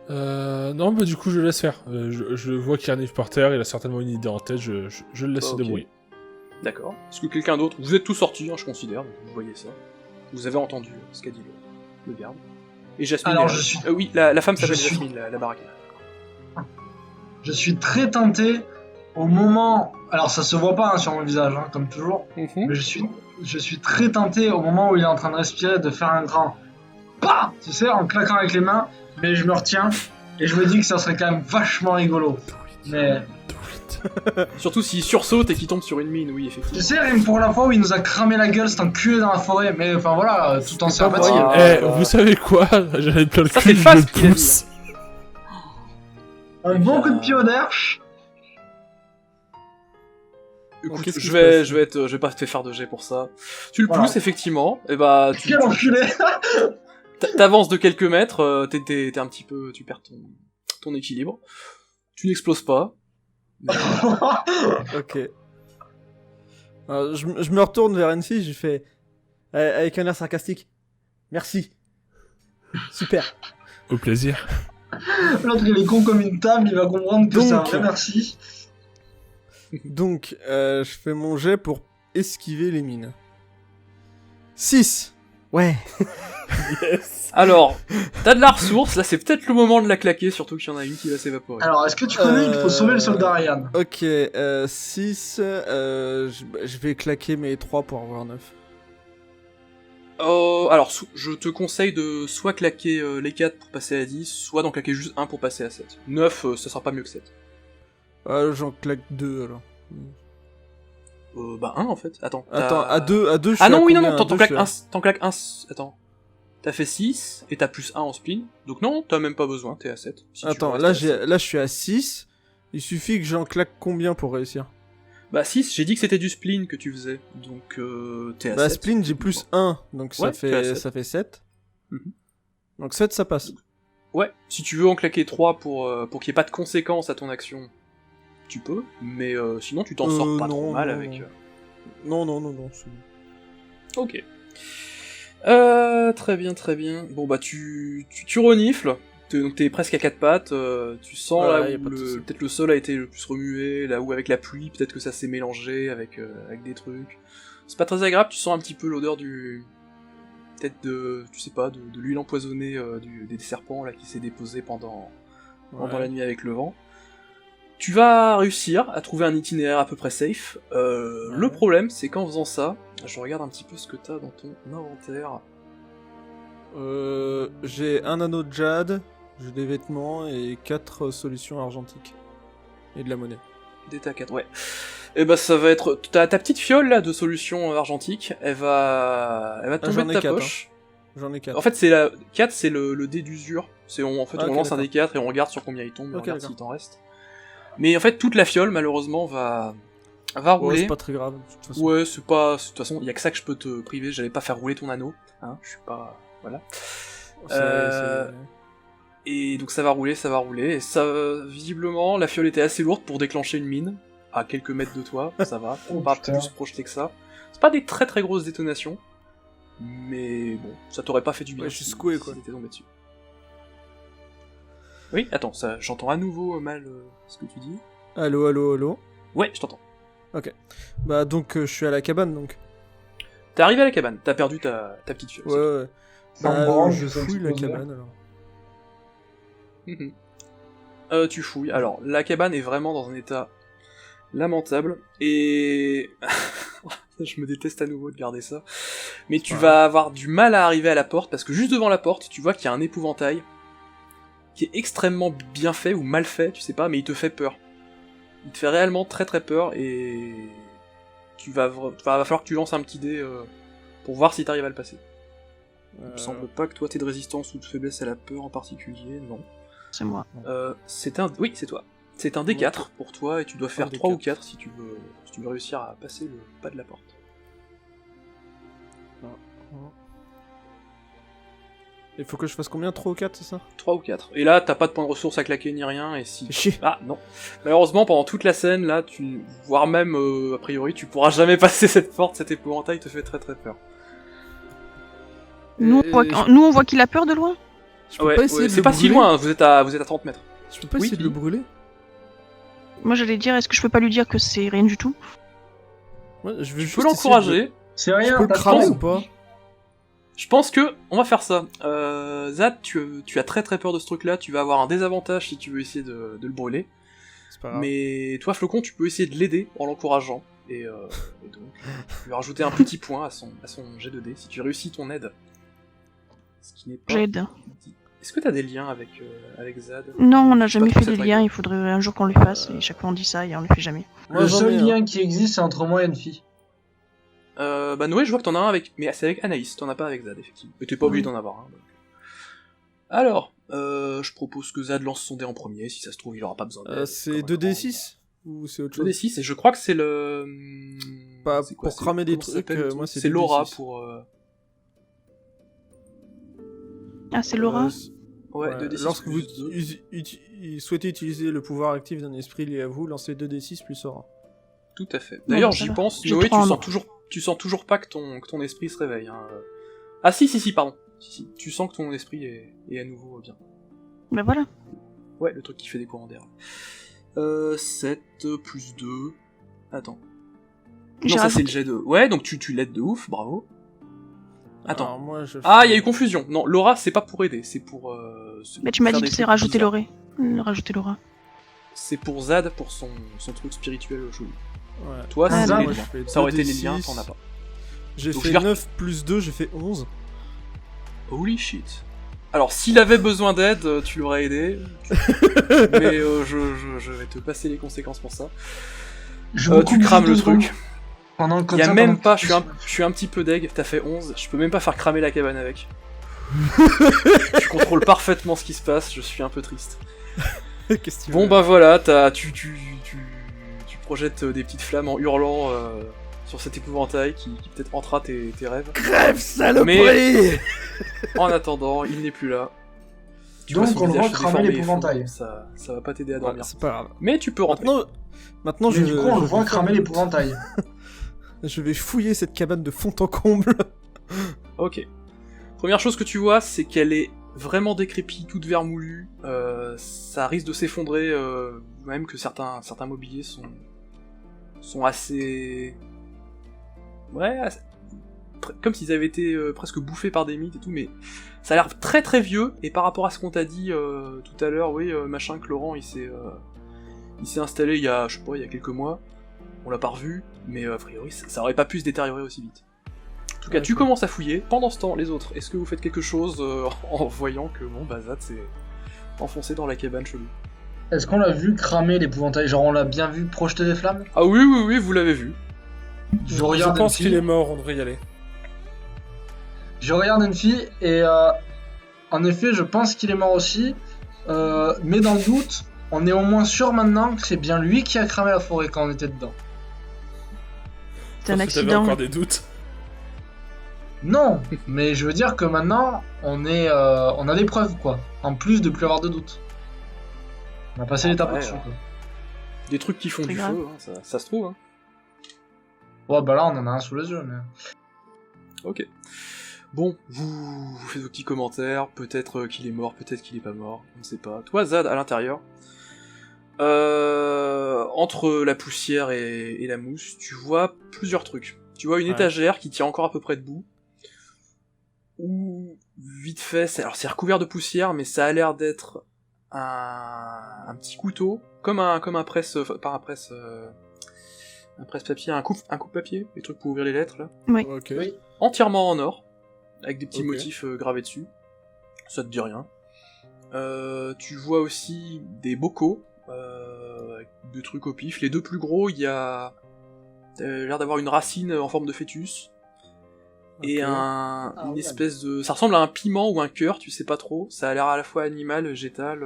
Non, bah du coup, je le laisse faire. Je vois qu'il arrive par terre, il a certainement une idée en tête, je le laisse se Ok. débrouiller. D'accord. Est-ce que quelqu'un d'autre... Vous êtes tous sortis, hein, je considère, donc vous voyez ça. Vous avez entendu ce qu'a dit le garde. Et Jasmine... Alors, est là. je suis- oui, la femme s'appelle je suis- Jasmine, la baraque. Je suis très tenté au moment. Alors, ça se voit pas hein, sur mon visage, hein, comme toujours. Mais je suis très tenté au moment où il est en train de respirer de faire un grand pas, tu sais, en claquant avec les mains. Mais je me retiens et je me dis que ça serait quand même vachement rigolo. Mais Surtout s'il sursaute et qu'il tombe sur une mine, oui, effectivement. tu sais, rien que pour la fois où il nous a cramé la gueule, cet enculé dans la forêt. Mais enfin voilà, tout en C'est pas sympathie. moyen. Vous savez quoi? J'avais plein le Ça, cul, c'est je Fast le qui l'a dit, pousse. Un bon coup de pied au derche. Écoute, qu'est-ce qui je se vais, passe je vais pas te faire de jet pour ça. Tu le Voilà. pousses, effectivement, et bah, Quel enculé. t'avances de quelques mètres, t'es un petit peu, tu perds ton équilibre. Tu n'exploses pas. Ok. Alors, je me retourne vers Enfi, je lui fais avec un air sarcastique. Merci. Super. Au plaisir. L'autre il est con comme une table, il va comprendre que c'est un Donc. vrai merci. Donc, je fais mon jet pour esquiver les mines. 6. Ouais. Alors, t'as de la ressource, là c'est peut-être le moment de la claquer, surtout qu'il y en a une qui va s'évaporer. Alors, est-ce que tu connais qu'il faut sauver le soldat Ryan? Ok, 6. Je vais claquer mes 3 pour avoir 9. Alors, je te conseille de soit claquer les 4 pour passer à 10, soit d'en claquer juste 1 pour passer à 7. 9, ça sera pas mieux que 7. J'en claque 2 alors. Bah 1 en fait, attends. Attends, à 2, je suis Ah non, à oui, non, combien? non, À t'en deux, claques je suis un, attends. T'as fait 6, et t'as plus 1 en spleen, donc non, t'as même pas besoin, t'es à 7. Si tu veux Attends, rester à là 7. je suis à 6. Il suffit que j'en claque combien pour réussir? Bah 6, j'ai dit que c'était du spleen que tu faisais, donc t'es à Bah 7. spleen j'ai plus 1, donc Ouais, t'es à 7. ça fait 7. Mhm. Donc 7 ça passe. Ouais, si tu veux en claquer 3 pour qu'il n'y ait pas de conséquences à ton action, tu peux, mais sinon tu t'en sors pas trop mal avec... Non. c'est bon. Ok. Très bien, très bien. Bon bah tu renifles, donc t'es presque à 4 pattes, tu sens Ouais, là y a où pas de souci. peut-être le sol a été le plus remué, là où avec la pluie, peut-être que ça s'est mélangé avec des trucs. C'est pas très agréable, tu sens un petit peu l'odeur du... peut-être de... tu sais pas, de l'huile empoisonnée des serpents là qui s'est déposée pendant la nuit avec le vent. Tu vas réussir à trouver un itinéraire à peu près safe. Le problème, c'est qu'en faisant ça, je regarde un petit peu ce que t'as dans ton inventaire. J'ai un anneau de jade, j'ai des vêtements et 4 solutions argentiques. Et de la monnaie. D'état 4, ouais. Et bah ça va être... ta petite fiole là de solution argentique, elle va tomber j'en de ai ta 4, poche. J'en ai 4. En fait, 4, c'est le dé d'usure. On Ok, lance un d'accord. dé 4 et on regarde sur combien il tombe, et on Ok, regarde d'accord. s'il t'en reste. Mais en fait, toute la fiole, malheureusement, va rouler. c'est pas très grave, de toute façon. Ouais, c'est pas... De toute façon, il y a que ça que je peux te priver, j'allais pas faire rouler ton anneau, hein, je suis pas... Voilà. C'est- Et donc ça va rouler, et ça... Visiblement, la fiole était assez lourde pour déclencher une mine, à quelques mètres de toi, ça va, Oh, pas putain. plus projeté que ça. C'est pas des très très grosses détonations, mais bon, ça t'aurait pas fait du bien Ouais, je suis si- secoué, si quoi. t'étais tombé dessus. Oui, attends, ça, j'entends à nouveau mal ce que tu dis. Allô. Ouais, je t'entends. Bah donc je suis à la cabane donc. T'es arrivé à la cabane, t'as perdu ta petite fiole. c'est Ouais. Ça me Bah, branche, je ça fouille la explose. cabane alors. tout. Tu fouilles. Alors, la cabane est vraiment dans un état lamentable, et... je me déteste à nouveau de garder ça. Mais tu vas avoir du mal à arriver à la porte, parce que juste devant la porte, tu vois qu'il y a un épouvantail, qui est extrêmement bien fait, ou mal fait, tu sais pas, mais il te fait peur. Il te fait réellement très très peur, et... va falloir que tu lances un petit dé pour voir si t'arrives à le passer. Il me semble pas que toi t'aies de résistance ou de faiblesse à la peur en particulier, non. C'est moi. Oui, c'est toi. C'est un D4 pour toi et tu dois faire D4. 3 ou 4 si tu veux réussir à passer le pas de la porte. Il faut que je fasse combien? 3 ou 4, c'est ça? 3 ou 4. Et là, t'as pas de points de ressources à claquer ni rien, et si... Fais chier. Ah, non. Malheureusement, pendant toute la scène, là, voire même, a priori, tu pourras jamais passer cette porte, cet épouvantail te fait très très peur. Nous, on voit qu'il a peur de loin. Je peux pas essayer de c'est le pas si brûler loin, vous êtes à 30 mètres. Je peux pas Oui, essayer de le brûler? Moi j'allais dire, est-ce que je peux pas lui dire que c'est rien du tout? Ouais, je veux Tu juste peux essayer l'encourager. C'est de- Je rien, peux le t'as cramer raison. ou pas? Je pense que on va faire ça. Zad, tu as très très peur de ce truc-là. Tu vas avoir un désavantage si tu veux essayer de le brûler. C'est pas grave. Mais toi, Flocon, tu peux essayer de l'aider en l'encourageant. Et donc, tu lui rajouter un petit point à son jet de dés si tu réussis ton aide. Ce qui n'est pas. J'aide. Est-ce que t'as des liens avec Zad? Non, on n'a jamais trop fait cette des liens, règle. il faudrait un jour qu'on les fasse, et chaque fois on dit ça et on les fait jamais. Moi, Le j'en seul ai un. lien qui existe, c'est entre moi et une fille. Bah Noé, je vois que t'en as un avec... Mais c'est avec Anaïs, t'en as pas avec Zad, effectivement. Mais t'es pas obligé Oui. d'en avoir un. Donc. Alors, je propose que Zad lance son dé en premier, si ça se trouve il aura pas besoin d'aide. C'est Comme un 2d6 ou c'est autre chose? 2d6, et je crois que c'est le... Pas c'est quoi, pour cramer des comment ça trucs, s'appelle, le moi, truc c'est Laura 2d6. pour... Ah, c'est Laura? Ouais, Ouais, 2d6 lorsque vous plus 2. souhaitez utiliser le pouvoir actif d'un esprit lié à vous, lancez 2d6 plus aura. Tout à fait. D'ailleurs, bah, ça j'y va. pense, J'ai Noé, trois en main. tu sens toujours pas que ton esprit se réveille. Hein. Ah si, pardon. Si, tu sens que ton esprit est à nouveau bien. Bah voilà. Ouais, le truc qui fait des courants d'air. 7 plus 2... Attends. Non, J'ai ça c'est le rajouté- jet de... Ouais, donc tu l'aides de ouf, bravo. Attends. Alors, moi, je Ah, fais- il y a eu confusion. Non, Laura, c'est pas pour aider, c'est pour... Mais tu m'as faire dit des que c'est trucs rajouter bizarres. Rajouter Laura. C'est pour Zad, pour son truc spirituel chelou. Ouais. Toi, Ah, c'est non. les Moi, liens. je fais Ça aurait été les 2d6. liens, t'en as pas. J'ai Donc, fait je vais 9 plus 2, j'ai fait 11. Holy shit. Alors, s'il avait besoin d'aide, tu l'aurais aidé. Mais je vais te passer les conséquences pour ça. Je me Tu coupe crames le juste 2 truc. secondes. Pendant que Il y a ça, même pendant pas, que- je suis un petit peu deg, t'as fait 11, je peux même pas faire cramer la cabane avec. Je contrôle parfaitement ce qui se passe, je suis un peu triste. Qu'est-ce que tu Bon veux bah voilà, tu projettes des petites flammes en hurlant sur cet épouvantail qui peut-être hantera tes rêves. Crève, saloperie! Mais- En attendant, il n'est plus là. Tu vois Donc, son on le visage voit se cramer déformer et l'épouvantail. fondre, ça va pas t'aider à Ouais, dormir. c'est pas grave. Mais tu peux rentrer. Maintenant Mais je, du coup, on je le voit vais faire cramer mon- l'épouvantail. Je vais fouiller cette cabane de fond en comble. Ok. Première chose que tu vois, c'est qu'elle est vraiment décrépite, toute vermoulue. Ça risque de s'effondrer, même que certains mobiliers sont assez... Ouais, comme s'ils avaient été presque bouffés par des mythes et tout, mais ça a l'air très très vieux, et par rapport à ce qu'on t'a dit tout à l'heure, oui, machin, que Laurent, il s'est installé il y a, je sais pas, il y a quelques mois, on l'a pas revu, mais a priori, ça aurait pas pu se détériorer aussi vite. En tout cas, Ouais, tu ok. commences à fouiller. Pendant ce temps, les autres, est-ce que vous faites quelque chose en voyant que bon, bah Zad s'est enfoncé dans la cabane chelou? Est-ce qu'on l'a vu cramer l'épouvantail? Genre, on l'a bien vu projeter des flammes? Ah oui, vous l'avez vu. Je regarde pense une qu'il est fille. mort, on devrait y aller. Je regarde une fille et en effet, je pense qu'il est mort aussi. Mais dans le doute, on est au moins sûr maintenant que c'est bien lui qui a cramé la forêt quand on était dedans. C'est un Parce que t'avais accident. encore des doutes. Non, mais je veux dire que maintenant, on a des preuves, quoi. En plus de plus avoir de doute. On a passé l'étape Ouais, au-dessus, quoi. Des trucs qui font C'est du grave. feu, hein, ça se trouve. Hein. Ouais, bah là, on en a un sous les yeux, mais... Ok. Bon, vous faites vos petits commentaires, peut-être qu'il est mort, peut-être qu'il est pas mort, on ne sait pas. Toi, Zad, à l'intérieur, entre la poussière et la mousse, tu vois plusieurs trucs. Tu vois une Ouais. étagère qui tient encore à peu près debout, ou vite fait, alors c'est recouvert de poussière, mais ça a l'air d'être un petit couteau, comme un presse, pas un presse-papier, un coupe-papier, les trucs pour ouvrir les lettres là. Ok. Oui. Entièrement en or, avec des petits Ok. motifs gravés dessus. Ça te dit rien. Tu vois aussi des bocaux, avec des trucs au pif. Les deux plus gros, il y a l'air d'avoir une racine en forme de fœtus. Et Ok. une ouais. espèce de... Ça ressemble à un piment ou un cœur, tu sais pas trop. Ça a l'air à la fois animal, végétal...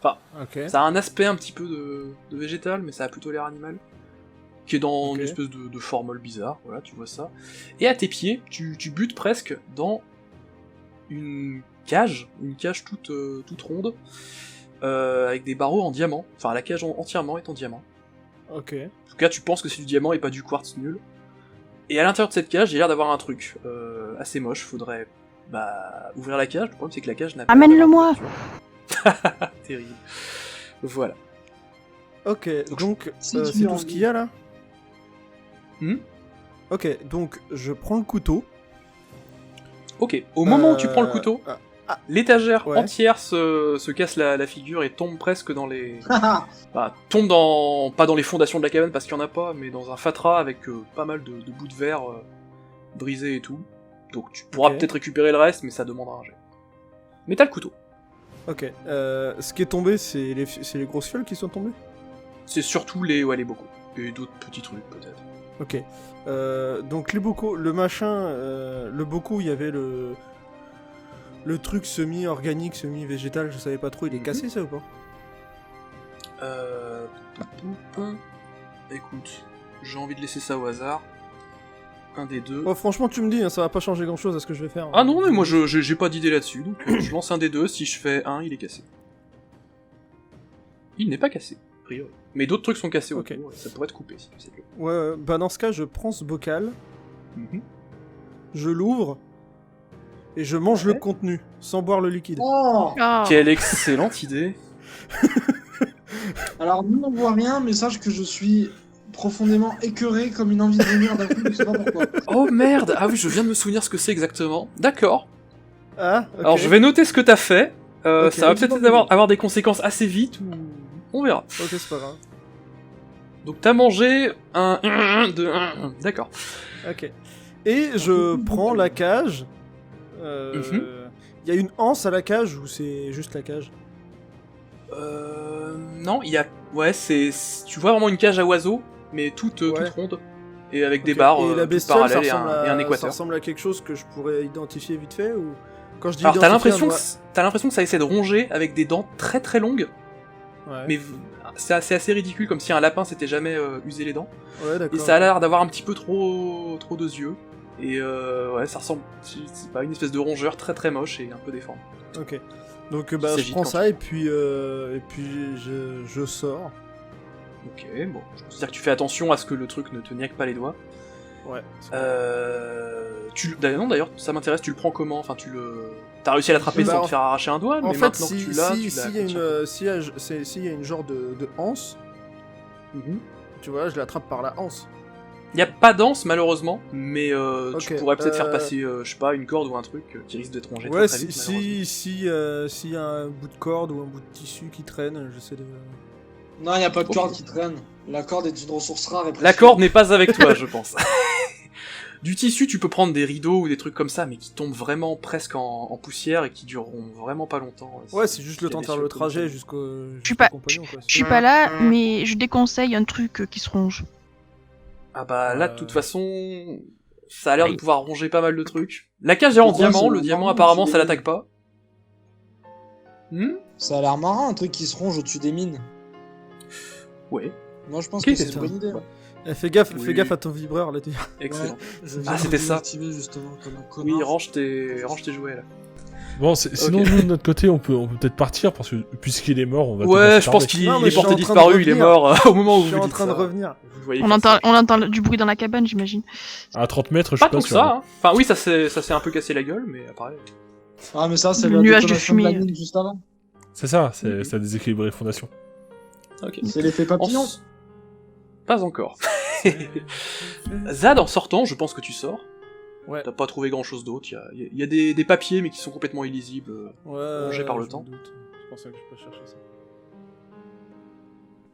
Ok. Ça a un aspect un petit peu de végétal, mais ça a plutôt l'air animal. Qui est dans Ok. une espèce de formole bizarre, voilà, tu vois ça. Et à tes pieds, tu butes presque dans une cage toute ronde, avec des barreaux en diamant. Enfin, la cage entièrement est en diamant. Ok. En tout cas, tu penses que c'est du diamant et pas du quartz nul. Et à l'intérieur de cette cage, il y a l'air d'avoir un truc assez moche, faudrait bah, ouvrir la cage. Le problème, c'est que la cage n'a pas... Amène-le-moi. Terrible. Voilà. Ok, donc si c'est tu tout as ce qu'il y a là. Hmm. Ok, donc je prends le couteau. Ok, au moment où tu prends le couteau, l'étagère ouais. entière se casse la figure et tombe presque dans les... Bah, tombe dans... pas dans les fondations de la cabane parce qu'il n'y en a pas, mais dans un fatras avec pas mal de bouts de verre brisés et tout. Donc tu pourras Ok. peut-être récupérer le reste, mais ça demandera un jet. Mais t'as le couteau. Ok, ce qui est tombé, c'est les grosses fioles qui sont tombées. C'est surtout les bocaux. Et d'autres petits trucs peut-être. Ok, donc les bocaux, le machin, le bocaux, il y avait le truc semi-organique, semi-végétal, je savais pas trop, il est cassé ça ou pas? Écoute, j'ai envie de laisser ça au hasard. Un des deux. Oh, franchement, tu me dis, hein, ça va pas changer grand chose à ce que je vais faire. Ah non, mais moi j'ai pas d'idée là-dessus, donc je lance un des deux, si je fais un, il est cassé. Il n'est pas cassé, a priori. Mais d'autres trucs sont cassés Ok. autour, ça pourrait être coupé si tu sais le. Ouais, bah dans ce cas, je prends ce bocal, Mhm. je l'ouvre, et je mange le contenu, sans boire le liquide. Oh Ah. Quelle excellente idée. Alors, nous, on voit rien, mais sache que je suis profondément écœuré comme une envie de vomir d'un coup, je sais pas pourquoi. Oh merde. Ah oui, je viens de me souvenir ce que c'est exactement. D'accord. Ah, ok. Alors je vais noter ce que t'as fait. Ok. Ça va peut-être avoir des conséquences assez vite, ou... on verra. Ok, c'est pas grave. Donc t'as mangé un... D'accord. Ok. Et je prends la cage. Y a une anse à la cage ou c'est juste la cage? Non, il y a... Ouais, tu vois vraiment une cage à oiseaux, mais toute ronde. Et avec des Ok. barres Et la toutes bestiole, ça parallèles et ressemble, et un ça équateur. ressemble à quelque chose que je pourrais identifier vite fait ou quand je dis Alors t'as identifier, l'impression que ça essaie de ronger avec des dents très très longues, ouais. mais c'est assez ridicule, comme si un lapin s'était jamais usé les dents. Ouais, Et d'accord. ça a l'air d'avoir un petit peu trop de yeux. Et ouais, ça ressemble, c'est pas une espèce de rongeur très très moche et un peu déformé. Ok. Donc bah, je s'agite prends quand ça et puis je sors. Ok, bon, je considère que tu fais attention à ce que le truc ne te niaque pas les doigts. Ouais. D'ailleurs, ça m'intéresse, tu le prends comment? Enfin, t'as réussi à l'attraper Bah, sans te faire arracher un doigt, En mais fait, maintenant que tu l'as, tu l'as... s'il y a une genre de anse, tu vois, je l'attrape par la anse. Il y a pas d'anse malheureusement, mais tu Ok, pourrais peut-être faire passer, je sais pas, une corde ou un truc qui risque d'être rongé Ouais, très vite. malheureusement. s'il y a un bout de corde ou un bout de tissu qui traîne, j'essaie de... Non, il n'y a pas de Ok. corde qui traîne. La corde est une ressource rare et La précieuse. corde n'est pas avec toi, je pense. Du tissu, tu peux prendre des rideaux ou des trucs comme ça, mais qui tombent vraiment presque en poussière et qui dureront vraiment pas longtemps. Ouais, c'est juste le Il y a temps de des faire le choses comme trajet ça. jusqu'au pas- compagnon, quoi. Je suis pas là, mais je déconseille un truc qui se ronge. Ah bah là, de toute façon, ça a l'air de Oui. pouvoir ronger pas mal de trucs. La cage est en Pourquoi diamant, c'est le diamant marrant, apparemment tu ça dis- l'attaque pas. Ça a l'air marrant, un truc qui se ronge au-dessus des mines. Ouais, Moi, je pense Ok, que c'est c'est une bonne idée. Eh, fais gaffe Oui. à ton vibreur là, tu... excellent. Je Ah, viens c'était de ça. l'activer, justement, comme un Oui, connard. range tes jouets là. Bon, sinon, nous, de notre côté, on peut peut-être partir, parce que puisqu'il est mort, on va Ouais, peut-être je pense tarder. qu'il Non, mais est je suis porté en train de disparu, il est revenir. mort au moment où Je suis vous en dites train de ça. revenir. Vous le voyez On comme ça. entend du bruit dans la cabane, j'imagine. À 30 mètres, je Pas suis pas tant que sûr. ça, hein. Enfin oui, ça s'est un peu cassé la gueule, mais après... Ah, mais ça, c'est Le la nuage de détonation de la fumée. mine juste avant. C'est ça, Mhm. ça a déséquilibré les fondations. Ok. C'est l'effet papillon. Pas encore. Zad, en sortant, je pense que tu sors. Ouais. T'as pas trouvé grand chose d'autre. Il y a des papiers, mais qui sont complètement illisibles. Ouais, Rongé par le je temps. me doute. C'est pour ça que je peux chercher ça.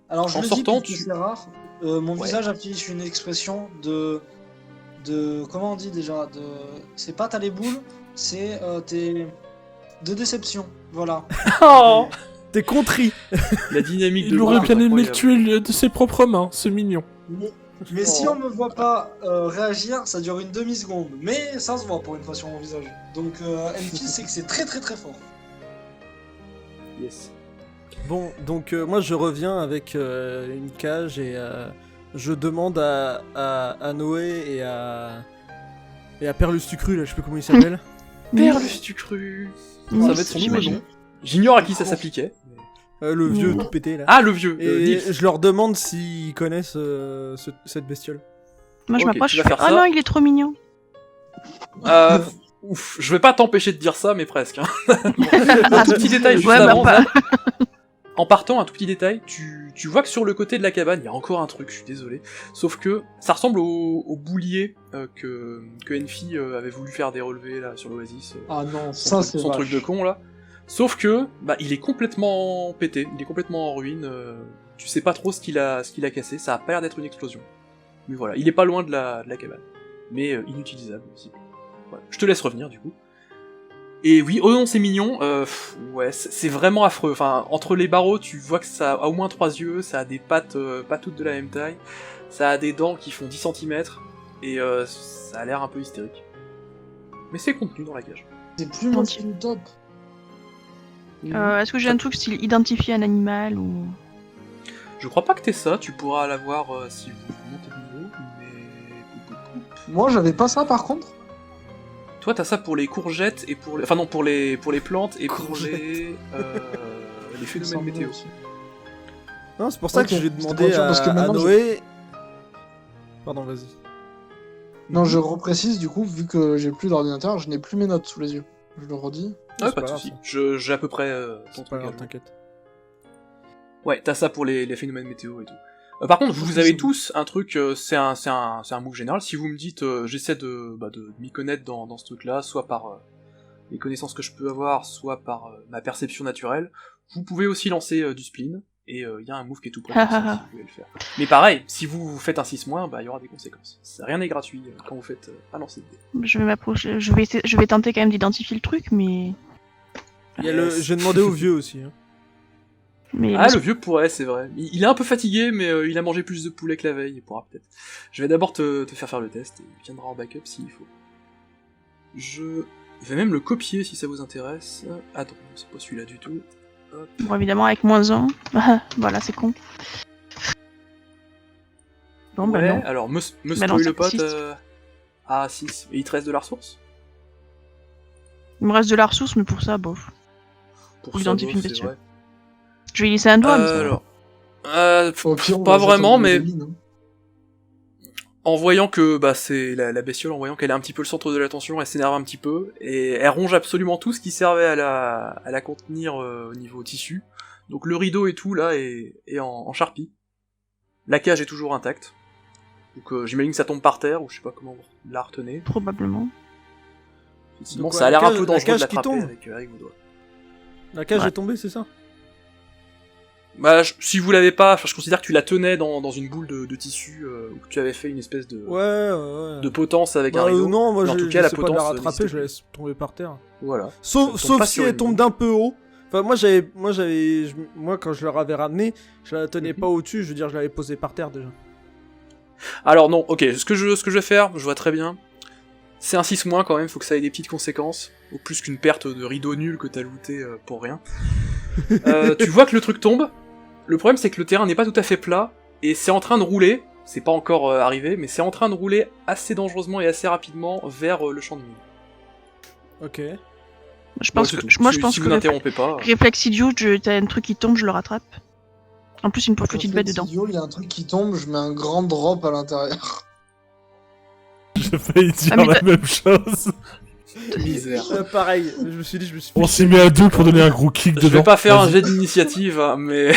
Alors, je En le sortant, dis, c'est rare. Mon visage affiche une expression de... Comment on dit déjà C'est pas t'as les boules, c'est de déception. Voilà. Oh T'es contrit. La dynamique de Il aurait groupe bien est aimé le incroyable. tuer de ses propres mains, ce mignon. Mais si on me voit pas réagir, ça dure une demi-seconde. Mais ça se voit pour une fois sur mon visage. Donc, Enfi, c'est que c'est très très très fort. Yes. Bon, donc moi je reviens avec une cage et je demande à Noé et à Perlus Tucru, là, je sais plus comment il s'appelle. Perlus, tu cru. Ça Oui, va être son nouveau j'imagine. nom. J'ignore à qui ça s'appliquait. Le vieux Mm. tout pété là. Ah, le vieux, Et Nils. je leur demande s'ils connaissent cette bestiole. Moi, je Ok, m'approche, tu je vas fais faire oh ça. non, il est trop mignon. Ouf, je vais pas t'empêcher de dire ça, mais presque. Hein. Un tout petit détail juste Ouais, avant. pas. En partant, un tout petit détail, tu vois que sur le côté de la cabane, il y a encore un truc, je suis désolé. Sauf que ça ressemble au boulier que Enfi avait voulu faire des relevés là sur l'Oasis. Ah non, ça c'est son truc de con là. Sauf que, il est complètement pété, il est complètement en ruine. Tu sais pas trop ce qu'il a cassé, ça a pas l'air d'être une explosion. Mais voilà, il est pas loin de la cabane. Mais inutilisable aussi. Voilà. Je te laisse revenir du coup. Et oui, oh non, c'est mignon, ouais, c'est vraiment affreux. Enfin, entre les barreaux, tu vois que ça a au moins 3 yeux, ça a des pattes pas toutes de la même taille, ça a des dents qui font 10 cm, et ça a l'air un peu hystérique. Mais c'est contenu dans la cage. C'est plus mon style top. Est-ce que j'ai un truc style identifier un animal ou... Je crois pas que t'aies ça, tu pourras l'avoir si vous montez de niveau, mais... Moi j'avais pas ça par contre. Toi t'as ça pour les courgettes et pour les... Enfin non, pour les plantes et pour les phénomènes météo. Non, c'est pour ça Ok, que j'ai c'était demandé pour autre chose, parce que à maintenant, Noé... Pardon, vas-y. Non, je reprécise du coup, vu que j'ai plus d'ordinateur, je n'ai plus mes notes sous les yeux. Je le redis. Ah, C'est pas de grave, soucis, ça. j'ai à peu près ton C'est pas truc. grave, t'inquiète. Ouais, t'as ça pour les phénomènes météo et tout. Par contre, vous avez tous un truc, c'est un move général. Si vous me dites, j'essaie de m'y connaître dans ce truc-là, soit par les connaissances que je peux avoir, soit par ma perception naturelle, vous pouvez aussi lancer du spleen, et il y a un move qui est tout prêt pour ça, si vous pouvez le faire. Mais pareil, si vous faites un 6-, il y aura des conséquences. Rien n'est gratuit quand vous faites un lancer de dés. Je vais m'approcher, je vais tenter quand même d'identifier le truc, mais... J'ai demandé au vieux aussi. Hein. mais Ah, le vieux pourrait, c'est vrai. Il est un peu fatigué, mais il a mangé plus de poulet que la veille, il pourra peut-être. Je vais d'abord te faire le test, et il viendra en backup s'il faut. Je vais même le copier si ça vous intéresse. Attends, c'est pas celui-là du tout. Hop. Bon, évidemment, avec -1. Voilà, c'est con. Bon, bah Ouais, non. alors me Bah spoil non, le c'est pote. 6. Ah, 6. Et il te reste de la ressource? Il me reste de la ressource, mais pour ça, bof. Pour Pour ça, identifier bon, une c'est bestiole. vrai. Je vais y laisser un doigt, mais ça va. Alors... Au pire, on pas va vraiment, s'attendre mais... aux mines, hein. En voyant que c'est la bestiole, en voyant qu'elle est un petit peu le centre de l'attention, elle s'énerve un petit peu, et elle ronge absolument tout ce qui servait à la contenir au niveau tissu. Donc le rideau et tout, là, est en charpie. La cage est toujours intacte. Donc j'imagine que ça tombe par terre, ou je sais pas comment vous la retenez. Probablement. Sinon Donc, ça a l'air un la peu cage dangereux de qui l'attraper tombe. avec vos doigts. La cage Ouais. est tombée, c'est ça? Bah, si vous l'avez pas, je considère que tu la tenais dans une boule de tissu, ou que tu avais fait une espèce de Ouais. potence avec Bah, un rideau. non, moi Mais en je tout cas, la sais pas de la potence, rattraper, n'hésitez je pas. la laisse tomber par terre. Voilà. Sauf, Ça tombe pas si sur elle une tombe boule. d'un peu haut. Enfin, moi quand je leur avais ramené, je la tenais pas au-dessus, je veux dire, je l'avais posée par terre déjà. Alors non, ok, ce que je vais faire, je vois très bien. C'est un 6- quand même, faut que ça ait des petites conséquences. Au plus qu'une perte de rideau nul que t'as looté pour rien. Tu vois que le truc tombe. Le problème c'est que le terrain n'est pas tout à fait plat, et c'est en train de rouler, c'est pas encore arrivé, mais c'est en train de rouler assez dangereusement et assez rapidement vers le champ de mine. Ok. Je pense Ouais, c'est que, tout. moi, Si- je pense si que vous n'interrompez pas. réflexe idiot, t'as un truc qui tombe, je le rattrape. En plus, une petite bête dedans. Idiot, il y a un truc qui tombe, je mets un grand drop à l'intérieur. J'ai failli dire Ah, mais la même chose. Misère. Pareil, je me suis dit, On s'y met à deux pour donner un gros kick Je dedans. vais pas faire un Vas-y. jet d'initiative, hein, mais...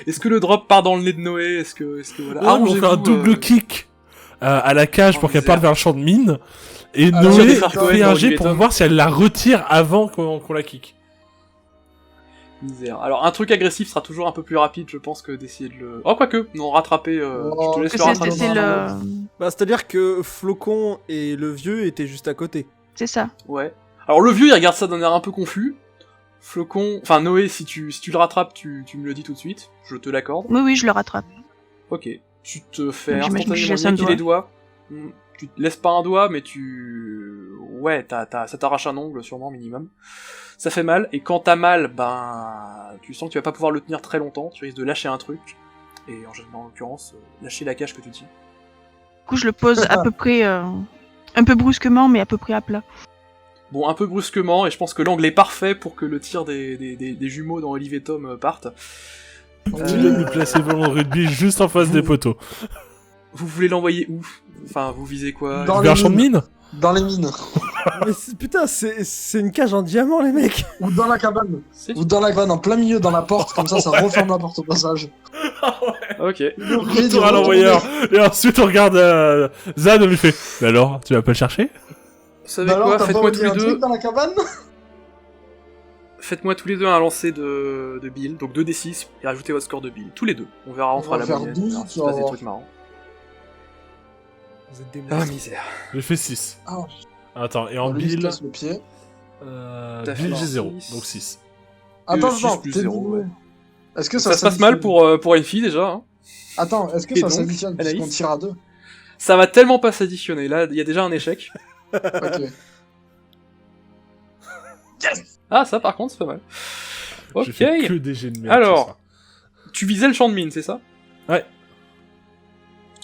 Est-ce que le drop part dans le nez de Noé? Est-ce que voilà. Ah, on fait un Arrangez-vous, double kick à la cage Oh, pour qu'elle misère. parte vers le champ de mine. Et Ah, Noé tire des frères Cohen fait dans un jet pour Olivetum. voir si elle la retire avant qu'on la kick. Misère. Alors un truc agressif sera toujours un peu plus rapide, je pense, que d'essayer de le... Oh, quoique, non, rattraper, Oh, je te laisse Que le rattraper. c'est le... Bah, c'est-à-dire que Flocon et le vieux étaient juste à côté. C'est ça. Ouais. Alors le vieux, il regarde ça d'un air un peu confus. Flocon... Enfin, Noé, si tu le rattrapes, tu me le dis tout de suite. Je te l'accorde. Oui, je le rattrape. Ok. Tu te fais Donc, j'imagine que je instantanément laisse un niquer les doigt. doigts. Tu te laisses pas un doigt, mais tu... Ouais, ça t'arrache un ongle, sûrement, minimum. Ça fait mal, et quand t'as mal, ben... Tu sens que tu vas pas pouvoir le tenir très longtemps, tu risques de lâcher un truc. Et en l'occurrence, lâcher la cage que tu tiens. Du coup, je le pose à peu près... un peu brusquement, mais à peu près à plat. Bon, un peu brusquement, et je pense que l'angle est parfait pour que le tir des jumeaux dans Olivetum parte. Tu viens de nous placer le ballon de rugby juste en face des poteaux. Vous voulez l'envoyer où? Enfin, vous visez quoi? Dans Vers les le champ de mines. mine dans les mines. Mais putain, c'est une cage en diamant, les mecs. Ou dans la cabane. Ou dans la cabane, en plein milieu, dans la porte, comme ça referme la porte au passage. Ok. Retour à l'envoyeur. Et ensuite, on regarde Zan, on lui fait. Mais alors, tu vas pas le chercher? Vous savez quoi, faites-moi tous les deux. Dans la cabane. Faites-moi tous les deux un lancer de Bill, donc 2d6, et rajoutez votre score de Bill. Tous les deux. On verra, on fera la faire moyenne. 12, on verra s'il se passe des trucs marrants. Vous êtes des Ah, monstres. misère. J'ai fait 6. Ah. Attends, et en Lui, il se Bill, casse le pied. T'as fait Bill j'ai 0, 6. donc 6. Attends, 6 attends, plus t'es 0, doublé. ouais. Est-ce que Ça se passe mal pour une fille déjà. Hein. Attends, est-ce que Et ça donc, s'additionne Anaïs puisqu'on tire à 2? Ça va tellement pas s'additionner. Là, il y a déjà un échec. Ok. Ah, ça par contre, c'est pas mal. J'ai Ok. fait que des jets de merde. Alors. ce soir. Tu visais le champ de mine, c'est ça? Ouais.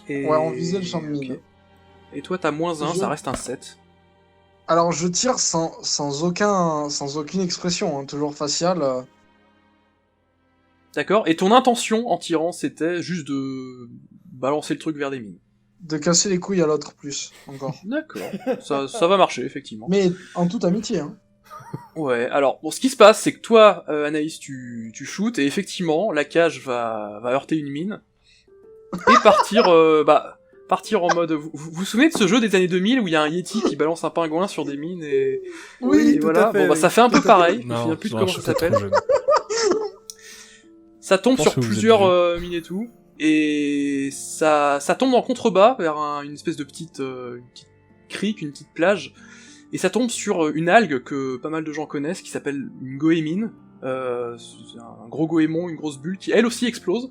Et... Ouais, on visait le champ de mine. Ok. Et toi, t'as moins 1, Je- ça reste un 7. Alors, je tire sans aucune expression, hein, toujours faciale. D'accord. Et ton intention en tirant, c'était juste de balancer le truc vers des mines. De casser les couilles à l'autre plus, encore. D'accord. ça va marcher, effectivement. Mais en toute amitié, hein. Ouais, alors, bon, ce qui se passe, c'est que toi, Anaïs, tu shootes, et effectivement, la cage va heurter une mine, et partir en mode... Vous vous souvenez de ce jeu des années 2000 où il y a un Yeti qui balance un pingouin sur des mines, et Oui, tout voilà, à fait, bon bah oui. ça fait un peu Tout à fait. pareil, je me souviens plus de comment ça j'étais trop s'appelle. jeune. Ça tombe Je pense sur que vous plusieurs êtes mines et tout, et ça tombe en contrebas vers une espèce de petite crique, une petite plage, et ça tombe sur une algue que pas mal de gens connaissent, qui s'appelle une goémine. C'est un gros goémon, une grosse bulle, qui elle aussi explose,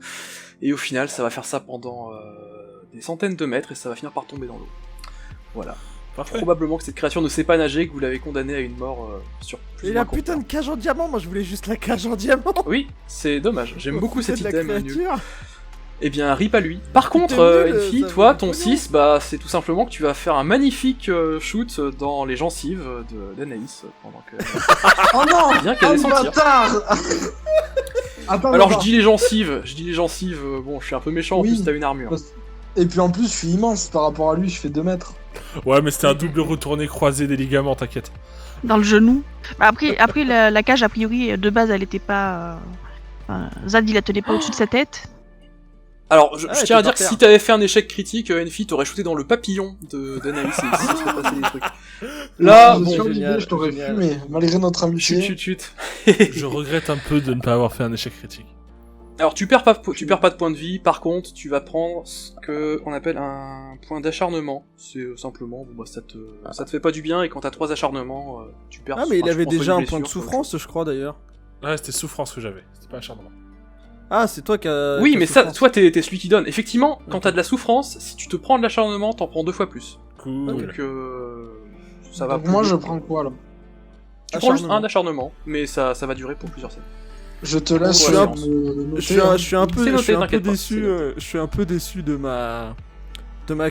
et au final ça va faire ça pendant des centaines de mètres, et ça va finir par tomber dans l'eau. Voilà. Parfait. Probablement que cette créature ne sait pas nager, que vous l'avez condamnée à une mort sur plus Et ou la moins court putain terme. de cage en diamant, moi je voulais juste la cage en diamant. Oui, c'est dommage, j'aime beaucoup cet de la item nul. créature. Eh bien, rip à lui. Par contre, nul, Enfi, ça toi, me ton pognon. 6, bah, c'est tout simplement que tu vas faire un magnifique shoot dans les gencives d'Anaïs, pendant que... Oh non! Bien qu'elle Oh ait son le tir. bâtard! Attends, Alors, je attends. dis les gencives, bon, je suis un peu méchant, en Oui. plus, t'as une armure. Et puis en plus, je suis immense par rapport à lui, je fais 2 mètres. Ouais, mais c'était un double retourné croisé des ligaments, t'inquiète. Dans le genou. Bah, après la cage, a priori, de base, elle était pas. Zad, il la tenait pas au-dessus de sa tête. Alors, je Ah, tiens à t'es dire par que terre. si t'avais fait un échec critique, Enfi, t'aurais shooté dans le papillon d'Anaïs, et ici, il serait passé des trucs. Là, je bon, suis génial, arrivé, je t'aurais génial. fumé, malgré notre amitié. chut. Je regrette un peu de ne pas avoir fait un échec critique. Alors tu perds pas de points de vie, par contre tu vas prendre ce que on appelle un point d'acharnement. C'est simplement, bon, bah, ça te fait pas du bien, et quand t'as 3 acharnements, tu perds. Ah, mais il enfin, tu avait prends pas déjà une un point de blessure, souffrance, je crois d'ailleurs. Ouais, c'était souffrance que j'avais, c'était pas acharnement. Ah, c'est toi qui as. Oui, qui as mais ça, souffrance. toi t'es celui qui donne. Effectivement, quand t'as de la souffrance, si tu te prends de l'acharnement, t'en prends 2 fois plus. Cool. Donc ça va. Donc plus moi, vite. je prends quoi, là? Tu prends juste Acharnement. un acharnement, mais ça va durer pour plusieurs scènes. Je te laisse Ouais, me noter, Je suis un peu, C'est noté, je suis un peu t'inquiète pas, déçu. c'est Je suis un peu déçu de ma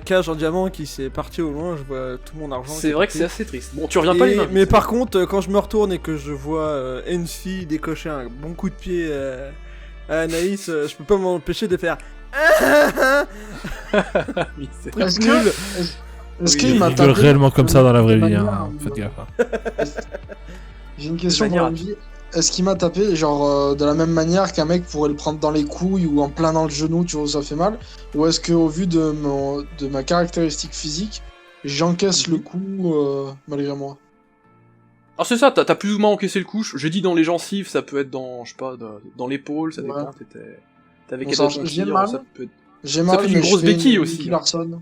cage en diamant qui s'est partie au loin. Je vois tout mon argent. C'est qui est vrai que parti. c'est assez triste. Bon, tu reviens pas les mains. Mais par contre, quand je me retourne et que je vois Enfi décocher un bon coup de pied à Anaïs, je peux pas m'empêcher de faire. Oui, c'est- Est-ce Nul. que... Est-ce Oui, qu'il Il m'a rigole tapé réellement comme ça dans la vraie vie, manière, hein. Faites gaffe. Hein. J'ai une question De pour manière Envy. Est-ce qu'il m'a tapé, genre, de la même manière qu'un mec pourrait le prendre dans les couilles ou en plein dans le genou, tu vois, ça fait mal? Ou est-ce qu'au vu de ma caractéristique physique, j'encaisse le coup malgré moi? Alors c'est ça, t'as plus ou moins encaissé le coup. J'ai dit dans les gencives, ça peut être dans, je sais pas, dans l'épaule, ça dépend. Ouais. T'avais Bon, quel ça, autre j'ai tir, mal. ça peut être- J'ai mal, fait une mais grosse je fais béquille une aussi, Nicky hein. Larson.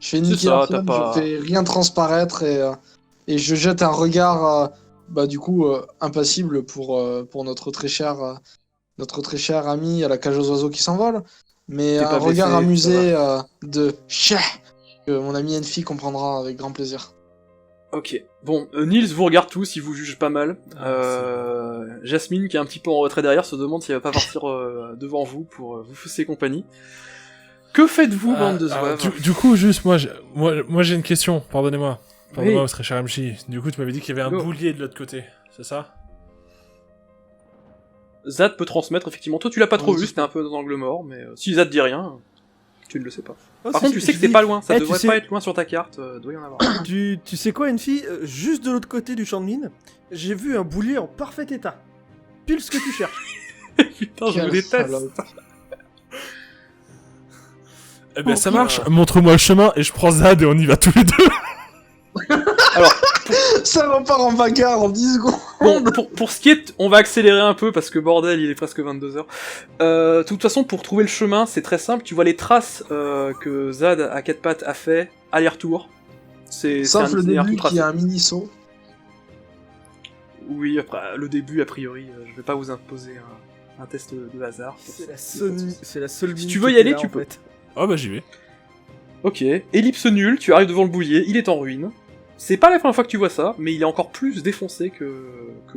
Je fais une C'est Nicky ça, Larson, t'as pas- je fais rien transparaître et je jette un regard, bah du coup, impassible pour notre très cher ami à la cage aux oiseaux qui s'envole. Mais T'es un pas regard blessé, amusé de chah que mon ami Enfi comprendra avec grand plaisir. Ok. Bon, Nils vous regarde tous, il vous juge pas mal. Ah, Jasmine, qui est un petit peu en retrait derrière, se demande s'il va pas partir devant vous pour vous fausser compagnie. Que faites-vous, bande de Alors, zouaves du coup, juste, moi j'ai une question, pardonnez-moi. Pardonnez-moi, Oui. très cher MJ. Du coup, tu m'avais dit qu'il y avait un Go. boulier de l'autre côté, c'est ça? Zad peut transmettre, effectivement. Toi, tu l'as pas trop Oui. vu, c'était un peu dans l'angle mort, mais si Zad dit rien... Tu ne le sais pas. Oh, Par contre, tu sais que t'es pas loin, ça devrait pas être loin sur ta carte, doit y en avoir. Tu sais quoi, une fille, juste de l'autre côté du champ de mine, j'ai vu un boulier en parfait état. Pile ce que tu cherches. Putain, je Quel vous déteste. salope. Eh ben ça marche, montre-moi le chemin et je prends Zad et on y va tous les deux. Alors, Ça repart en bagarre en 10 secondes. bon, pour ce qui est, on va accélérer un peu parce que bordel, il est presque 22h. De toute façon, pour trouver le chemin, c'est très simple. Tu vois les traces que Zad à 4 pattes a fait aller-retour. C'est Sauf un le itinéraire début tout tracé. qui a un mini saut. Oui, après, le début, a priori, je vais pas vous imposer un test de hasard. C'est la seule Si mine tu veux y qui aller, était là, tu en peux. fait. Oh bah j'y vais. Ok, ellipse nulle, tu arrives devant le boulier, il est en ruine. C'est pas la première fois que tu vois ça, mais il est encore plus défoncé que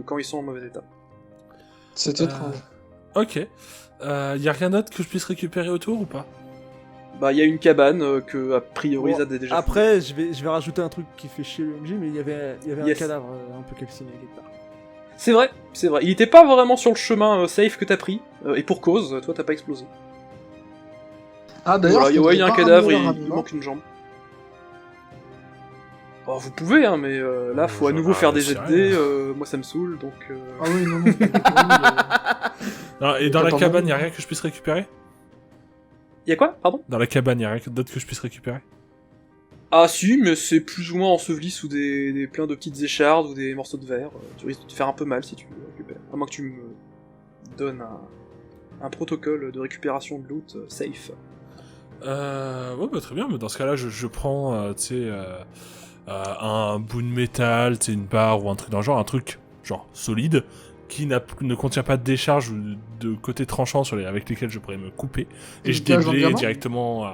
quand ils sont en mauvais état. C'est étrange. Ok. Y a rien d'autre que je puisse récupérer autour ou pas? Bah, il y a une cabane que, a priori, Bon, Zad a déjà Après, je vais rajouter un truc qui fait chier le MJ, mais il y avait un Yes. cadavre un peu calciné quelque part. C'est vrai, c'est vrai. Il était pas vraiment sur le chemin safe que t'as pris, et pour cause, toi t'as pas explosé. Ah d'ailleurs, Voilà, faudrait il y a un pas cadavre, ramener il leur habillement. manque une jambe. Oh, vous pouvez, hein, mais là, faut à Je nouveau faire des réussis jets de rien. dés, moi ça me saoule, donc... Ah oui, non, non. Non, et dans la Attends, cabane, non. y a rien que je puisse récupérer? Y'a quoi, pardon? Dans la cabane, y a rien d'autre que je puisse récupérer? Ah si, mais c'est plus ou moins enseveli sous des plein de petites échardes ou des morceaux de verre. Tu risques de te faire un peu mal si tu le récupères. À moins que tu me donnes un protocole de récupération de loot safe. Ouais, bah très bien, mais dans ce cas-là, je prends, tu sais, un bout de métal, tu sais, une barre ou un truc dans le genre, un truc, genre, solide, qui ne contient pas de décharge ou de côté tranchant avec lesquels je pourrais me couper, et je Une cage en déblaye diamant directement,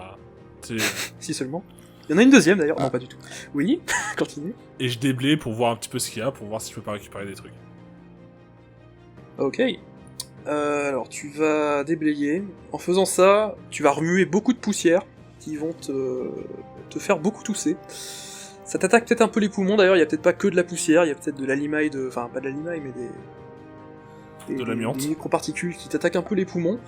tu sais, Si seulement. Il y en a une deuxième d'ailleurs, non pas du tout. Oui, continue. et je déblaye pour voir un petit peu ce qu'il y a, pour voir si je peux pas récupérer des trucs. Ok. Alors tu vas déblayer. En faisant ça, tu vas remuer beaucoup de poussière qui vont te faire beaucoup tousser. Ça t'attaque peut-être un peu les poumons d'ailleurs, il y a peut-être pas que de la poussière, il y a peut-être de l'alimaille, enfin pas de l'alimaille mais De l'amiante. des microparticules qui t'attaquent un peu les poumons.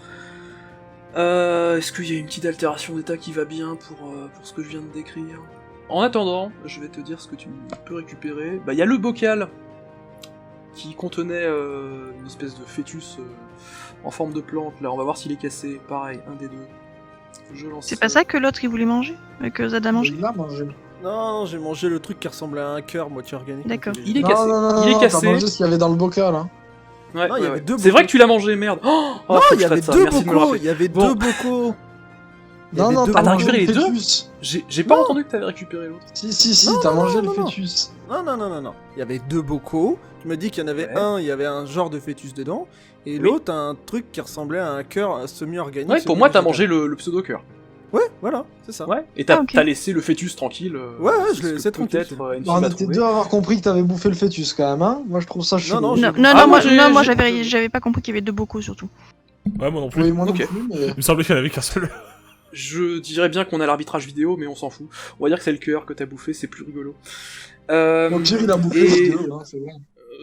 Est-ce qu'il y a une petite altération d'état qui va bien pour ce que je viens de décrire? En attendant, je vais te dire ce que tu peux récupérer. Bah il y a le bocal qui contenait une espèce de fœtus en forme de plante. Là, on va voir s'il est cassé. Pareil, un des deux. Je lance. C'est pas ça que l'autre il voulait manger? Que Zad a mangé? Il l'a mangé. Non, j'ai mangé le truc qui ressemblait à un cœur moitié organique. D'accord. Il est Non, cassé. non, non, Il est non, cassé. T'as mangé ce qu'il y avait dans le bocal, hein. Ouais, Non, il y ouais, avait ouais. deux C'est vrai bocaux. que tu l'as mangé, merde. Oh, Non, faut que il y je avait traite ça. deux Merci de me le bocaux. rappeler. Il y avait Bon. deux bocaux. Il y Non, avait non, deux t'as Ah, t'as mangé récupéré le les deux fœtus. J'ai pas Non. entendu que t'avais récupéré l'autre. Si, Non, t'as non, mangé non, le non, non. fœtus. Non. Il y avait deux bocaux. Tu m'as dit qu'il y en avait Ouais. un, il y avait un genre de fœtus dedans. Et Oui. l'autre, un truc qui ressemblait à un cœur semi-organique. Ouais, pour moi, t'as semi-végétal. mangé le pseudo-cœur. Ouais, voilà, c'est ça. Ouais, et t'as Ah, ok. t'as laissé le fœtus tranquille. Ouais, c'est je ce l'ai que laissé tranquille, Peut-être une On fille va était trouver. deux à avoir compris que t'avais bouffé le fœtus quand même, hein. Moi je trouve ça chelou. non, Non, j'ai- non, Ah, moi, j'ai- non, moi j'ai- j'avais pas compris qu'il y avait deux bocaux surtout. Ouais, moi non plus. Oui, moi non Ok. plus, mais... Il me semblait qu'il y en avait qu'un seul. Je dirais bien qu'on a l'arbitrage vidéo, mais on s'en fout. On va dire que c'est le cœur que t'as bouffé, c'est plus rigolo. Au pire, il a bouffé et- les deux, hein, c'est bon.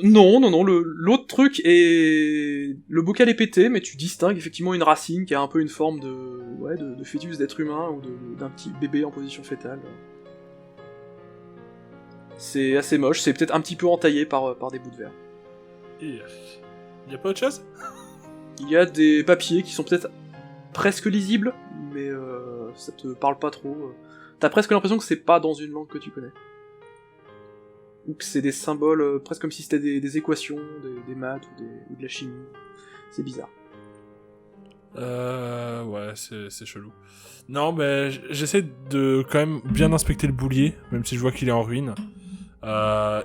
Non, l'autre truc est... Le bocal est pété, mais tu distingues effectivement une racine qui a un peu une forme de fœtus d'être humain ou d'un petit bébé en position fétale. C'est assez moche, c'est peut-être un petit peu entaillé par des bouts de verre. Et... Y a pas autre chose? Il y a des papiers qui sont peut-être presque lisibles, mais ça te parle pas trop. T'as presque l'impression que c'est pas dans une langue que tu connais. Ou que c'est des symboles, presque comme si c'était des équations, des maths ou de la chimie. C'est bizarre. Ouais, c'est chelou. Non, mais j'essaie de quand même bien inspecter le boulier, même si je vois qu'il est en ruine.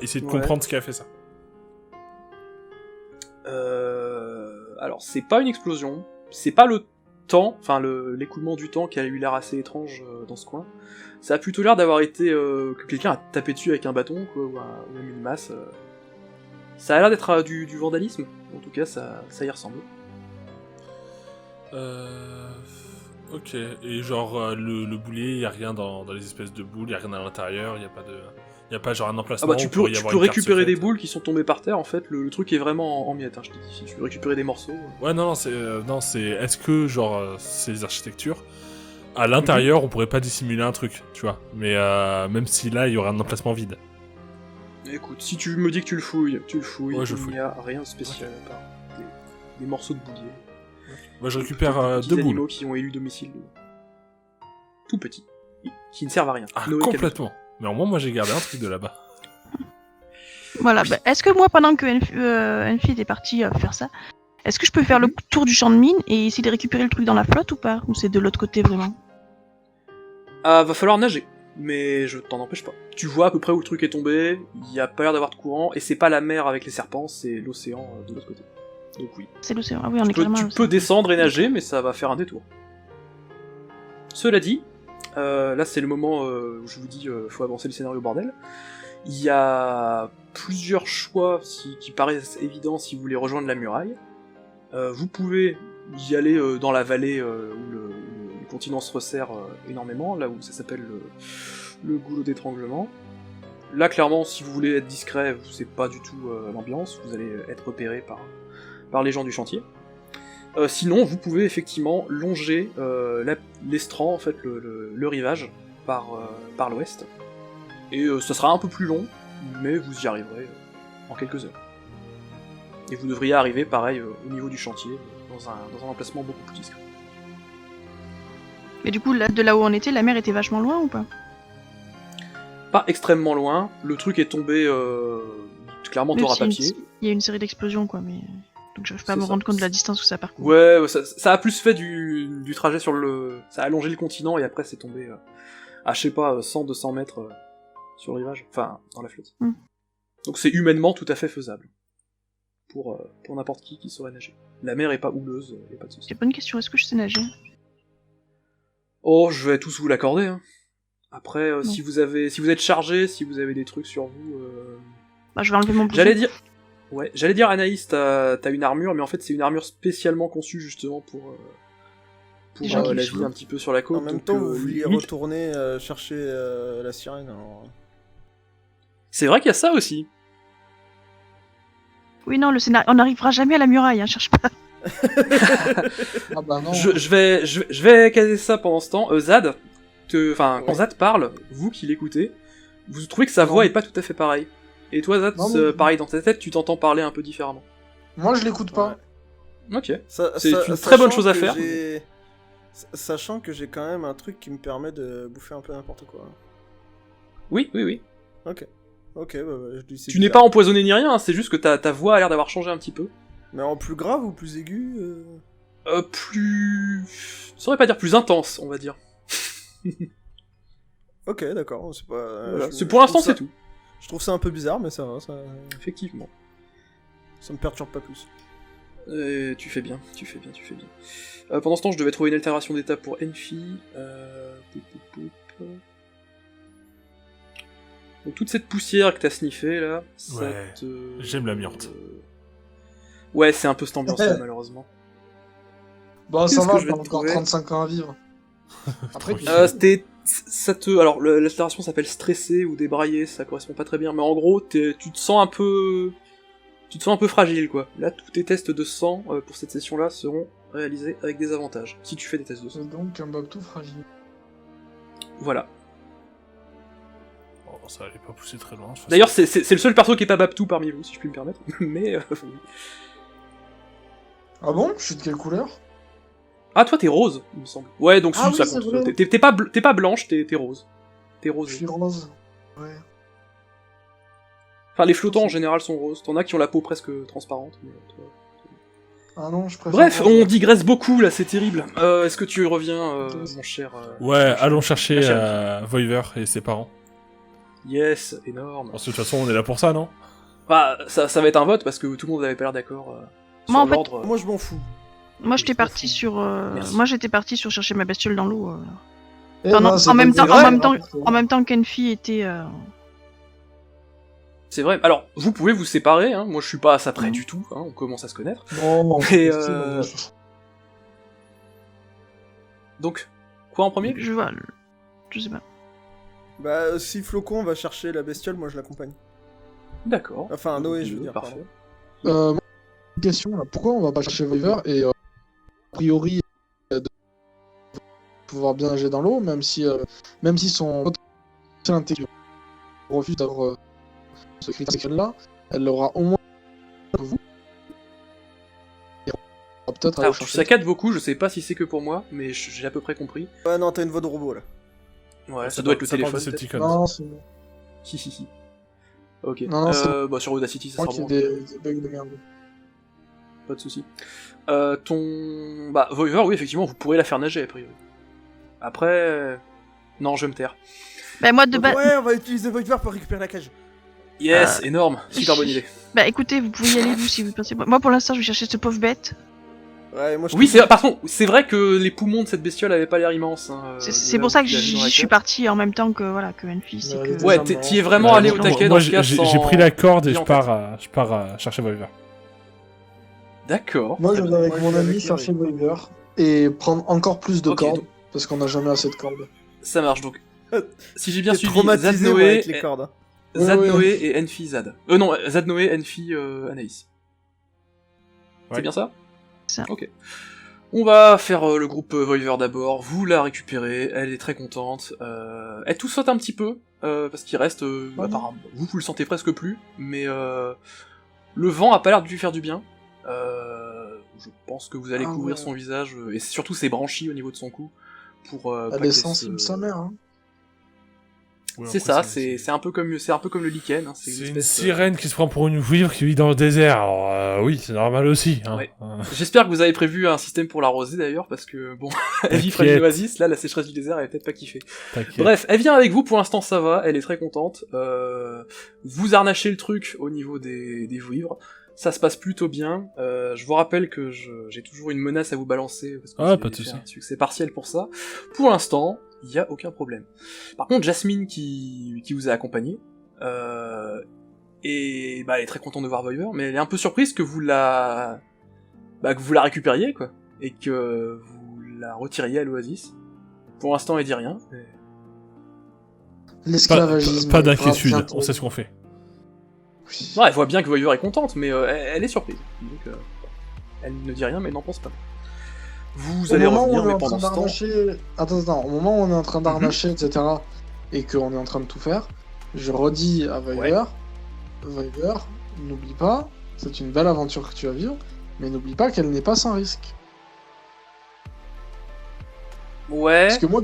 Essayer de Ouais. comprendre ce qui a fait ça. Alors, c'est pas une explosion, c'est pas le temps, enfin l'écoulement du temps qui a eu l'air assez étrange dans ce coin. Ça a plutôt l'air d'avoir été que quelqu'un a tapé dessus avec un bâton, quoi, ou même une masse. Ça a l'air d'être du vandalisme, en tout cas ça y ressemble. Ok, et genre le boulier, y a rien dans les espèces de boules, y a rien à l'intérieur, y a pas genre un Ah emplacement bah tu où pourrait y peux avoir une carte récupérer des secrète. boules qui sont tombées par terre, en fait, le truc est vraiment en miettes, hein, je te dis, si tu veux récupérer des morceaux. Ouais, non, c'est est-ce que genre ces architectures à l'intérieur, on pourrait pas dissimuler un truc, tu vois. Mais même si là, il y aurait un emplacement vide. Écoute, si tu me dis que tu le fouilles, Ouais, je le il fouille. n'y a rien de spécial à part des morceaux de boulier. Moi, je récupère Petits 2 animaux boules. qui ont élu domicile. Tout petits. Qui ne servent à rien. Ah, Noé complètement. Mais au moins, moi, j'ai gardé un truc de là-bas. Voilà, bah, est-ce que moi, pendant que Enfi était parti faire ça, est-ce que je peux faire le tour du champ de mine et essayer de récupérer le truc dans la flotte ou pas? Ou c'est de l'autre côté vraiment? Ah, va falloir nager. Mais je t'en empêche pas. Tu vois à peu près où le truc est tombé, il y a pas l'air d'avoir de courant, et c'est pas la mer avec les serpents, c'est l'océan de l'autre côté. Donc oui. C'est l'océan. Ah oui, on est clairement à Tu l'océan. peux descendre et nager, mais ça va faire un détour. Cela dit, là c'est le moment où je vous dis faut avancer le scénario bordel. Il y a plusieurs choix qui paraissent évidents si vous voulez rejoindre la muraille. Vous pouvez y aller dans la vallée où le continent se resserre énormément, là où ça s'appelle le goulot d'étranglement. Là clairement, si vous voulez être discret, c'est pas du tout l'ambiance, vous allez être repéré par les gens du chantier. Sinon, vous pouvez effectivement longer l'estran, en fait, le rivage, par l'ouest. Et ça sera un peu plus long, mais vous y arriverez en quelques heures. Et vous devriez arriver, pareil, au niveau du chantier, dans un emplacement beaucoup plus discret. Mais du coup, là, de là où on était, la mer était vachement loin ou pas? Pas extrêmement loin, le truc est tombé clairement tort à papier. Il y a une série d'explosions, quoi, mais... Donc j'arrive pas à me C'est ça. rendre compte de la distance que ça parcourt. Ouais, ça a plus fait du trajet sur le... Ça a allongé le continent, et après c'est tombé à, je sais pas, 100-200 mètres sur le rivage, enfin, dans la flotte. Donc c'est humainement tout à fait faisable. Pour n'importe qui saurait nager. La mer est pas houleuse, y a pas de soucis. C'est bonne question, est-ce que je sais nager? Oh, je vais tous vous l'accorder, hein. Après, si vous êtes chargé, si vous avez des trucs sur vous... Bah, je vais enlever mon blouson. J'allais dire Anaïs, t'as une armure, mais en fait c'est une armure spécialement conçue justement pour Les gens qui la me vie saoulent. un petit peu sur la côte. En même donc, temps, vous vouliez limite- retourner chercher la sirène. Alors... C'est vrai qu'il y a ça aussi. Oui, non, le scénario... On n'arrivera jamais à la muraille, hein, cherche pas. Ah bah non. Je vais caser ça pendant ce temps. Zad, quand Zad parle, vous qui l'écoutez, vous trouvez que sa voix est pas tout à fait pareille. Et toi Zad, Non, mais- pareil dans ta tête, tu t'entends parler un peu différemment. Moi je l'écoute pas. Ok. Ça- C'est ça- une très bonne sachant chose à que faire. Sachant que j'ai quand même un truc qui me permet de bouffer un peu n'importe quoi. Oui. Ok, bah, je dis c'est Tu n'es bizarre. pas empoisonné ni rien, hein, c'est juste que ta voix a l'air d'avoir changé un petit peu. Mais en plus grave ou plus aigu Plus... Je saurais pas dire plus intense, on va dire. Ok, d'accord, c'est pas... Voilà. je Pour l'instant trouve ça- c'est tout. Je trouve ça un peu bizarre, mais ça va, Effectivement. ça me perturbe pas plus. Tu fais bien. Pendant ce temps, je devais trouver une altération d'état pour Enfi. Donc toute cette poussière que t'as sniffée là, ça Ouais, te... j'aime l'amiante. Ouais, c'est un peu cette ambiance-là, malheureusement. Bon, Qu'est-ce ça que va, je j'ai vais te encore trouver 35 ans à vivre. Après, tu Alors, l'altération s'appelle stressé ou débraillé, ça correspond pas très bien, mais en gros, tu te sens un peu... Tu te sens un peu fragile, quoi. Là, tous tes tests de sang pour cette session-là seront réalisés avec des avantages, si tu fais des tests de sang. c'est donc un Babtou fragile. Voilà. Oh, ça allait pas pousser très loin. de toute façon. D'ailleurs, c'est le seul perso qui est pas Babtou parmi vous, si je puis me permettre, mais... Ah bon? Je suis de quelle couleur? Ah, toi, t'es rose, il me semble. Ouais, donc Ah si, ça oui, c'est compte. vrai. T'es pas blanche, t'es rose. T'es Je rosé. suis rose. Ouais. Enfin, les flottants en général sont roses. T'en as qui ont la peau presque transparente. Mais toi... Ah non, je préfère. Bref, rose. on digresse beaucoup là, c'est terrible. Est-ce que tu reviens, mon cher Ouais, allons chercher Machin. Voiver et ses parents. Yes, énorme. Parce que de toute façon, on est là pour ça, non? Bah, ça va être un vote parce que tout le monde avait pas l'air d'accord sur Moi, en fait, l'ordre. Moi je m'en fous. Moi, j'étais parti sur... Merci. Moi, j'étais parti sur chercher ma bestiole dans l'eau. Eh en- ben, c'est en même pas temps- vrai. En même temps qu'Enfi était... C'est vrai. Alors, vous pouvez vous séparer, hein. Moi, je suis pas à ça près Mhm. du tout, hein. On commence à se connaître. Non, Et, c'est- Donc, quoi en premier? Je vois... Je sais pas. Bah si Flocon va chercher la bestiole, moi je l'accompagne. D'accord. Enfin Noé, je veux dire. Parfait. pardon. Une question là. Pourquoi on va pas chercher Viver et a priori pouvoir bien nager dans l'eau, même si son potentiel intellectuel refuse d'avoir ce critère-là, elle l'aura au moins que vous. Et on va peut-être aller Alors, tu chercher. saccades beaucoup, je sais pas si c'est que pour moi, mais j'ai à peu près compris. Ouais, non, t'as une voix de robot là. Ouais, ça doit être le Ça parle téléphone. de peut-être. Decepticons. Non, c'est bon. Hi. Ok. Non, c'est Bah, sur Audacity, ça moi sera qui ai bon. des bugs de merde. Pas de soucis. Bah, Voiver, oui, effectivement, vous pourrez la faire nager, a priori. Après... Non, je vais me taire. Bah, moi de base. Ouais, on va utiliser Voidver pour récupérer la cage. Yes, énorme. Super bonne idée. Bah, écoutez, vous pouvez y aller, vous, si vous pensez. Moi, pour l'instant, je vais chercher cette pauvre bête. Ouais, moi je Oui, par contre, c'est vrai que les poumons de cette bestiole avaient pas l'air immenses. Hein, C'est pour ça que je suis parti en même temps que, voilà, que Enfis. C'est Ouais, que... elle Ouais, était t'y es vraiment Ouais, allé au non, taquet Moi, dans ce cas j'ai sans... pris la corde et vie je en pars à chercher Voiver. D'accord. Moi, je très vais bien. avec mon ami chercher Voiver et prendre encore plus de Ok, cordes, donc, parce qu'on n'a jamais assez de cordes. ça marche donc. Si j'ai bien T'es suivi, traumatisé Zad moi, Noé, avec les cordes. Zad Ouais, ouais. Noé et Enfi Zad. Non, Zad Noé, Enfi, Anaïs. C'est Ouais. bien ça Ça. Ok. On va faire le groupe Voiver d'abord, vous la récupérez, elle est très contente. Elle tout saute un petit peu, parce qu'il reste... apparemment, vous le sentez presque plus, mais le vent a pas l'air de lui faire du bien. Je pense que vous allez Ah couvrir ouais. son visage, et surtout ses branchies au niveau de son cou, pour pas Elle qu'elle est sensible, se- sa mère. Hein. Ouais, C'est après, ça, c'est un peu comme le lichen. Hein, C'est une espèce, sirène qui se prend pour une vouivre qui vit dans le désert. Alors oui, c'est normal aussi. Hein. Ouais. J'espère que vous avez prévu un système pour l'arroser d'ailleurs, parce que bon, elle vit près d'une oasis, là la sécheresse du désert elle est peut-être pas kiffée. T'inquiète. Bref, elle vient avec vous, pour l'instant ça va, elle est très contente. Vous harnachez le truc au niveau des vouivres, ça se passe plutôt bien. Je vous rappelle que j'ai toujours une menace à vous balancer, parce que Ah, j'ai pas de fait souci. un succès partiel pour ça. Pour l'instant, il y a aucun problème. Par contre, Jasmine qui vous a accompagné, et bah elle est très contente de voir Voiver, mais elle est un peu surprise que vous la récupériez, quoi, et que vous la retiriez à l'Oasis. Pour l'instant, elle dit rien. mais- L'esclavagisme. Pas va d'inquiétude, bientôt. on sait ce qu'on fait. Oui. Non, elle voit bien que Voiver est contente, mais elle est surprise. Donc, elle ne dit rien, mais n'en pense pas. Vous Au allez moment où revenir, on est mais en train pendant ce temps... d'arnacher... Attends, au moment où on est en train d'arnacher, etc., et qu'on est en train de tout faire, je redis à Voiver, Voiver, n'oublie pas, c'est une belle aventure que tu vas vivre, mais n'oublie pas qu'elle n'est pas sans risque. Ouais... Parce que moi,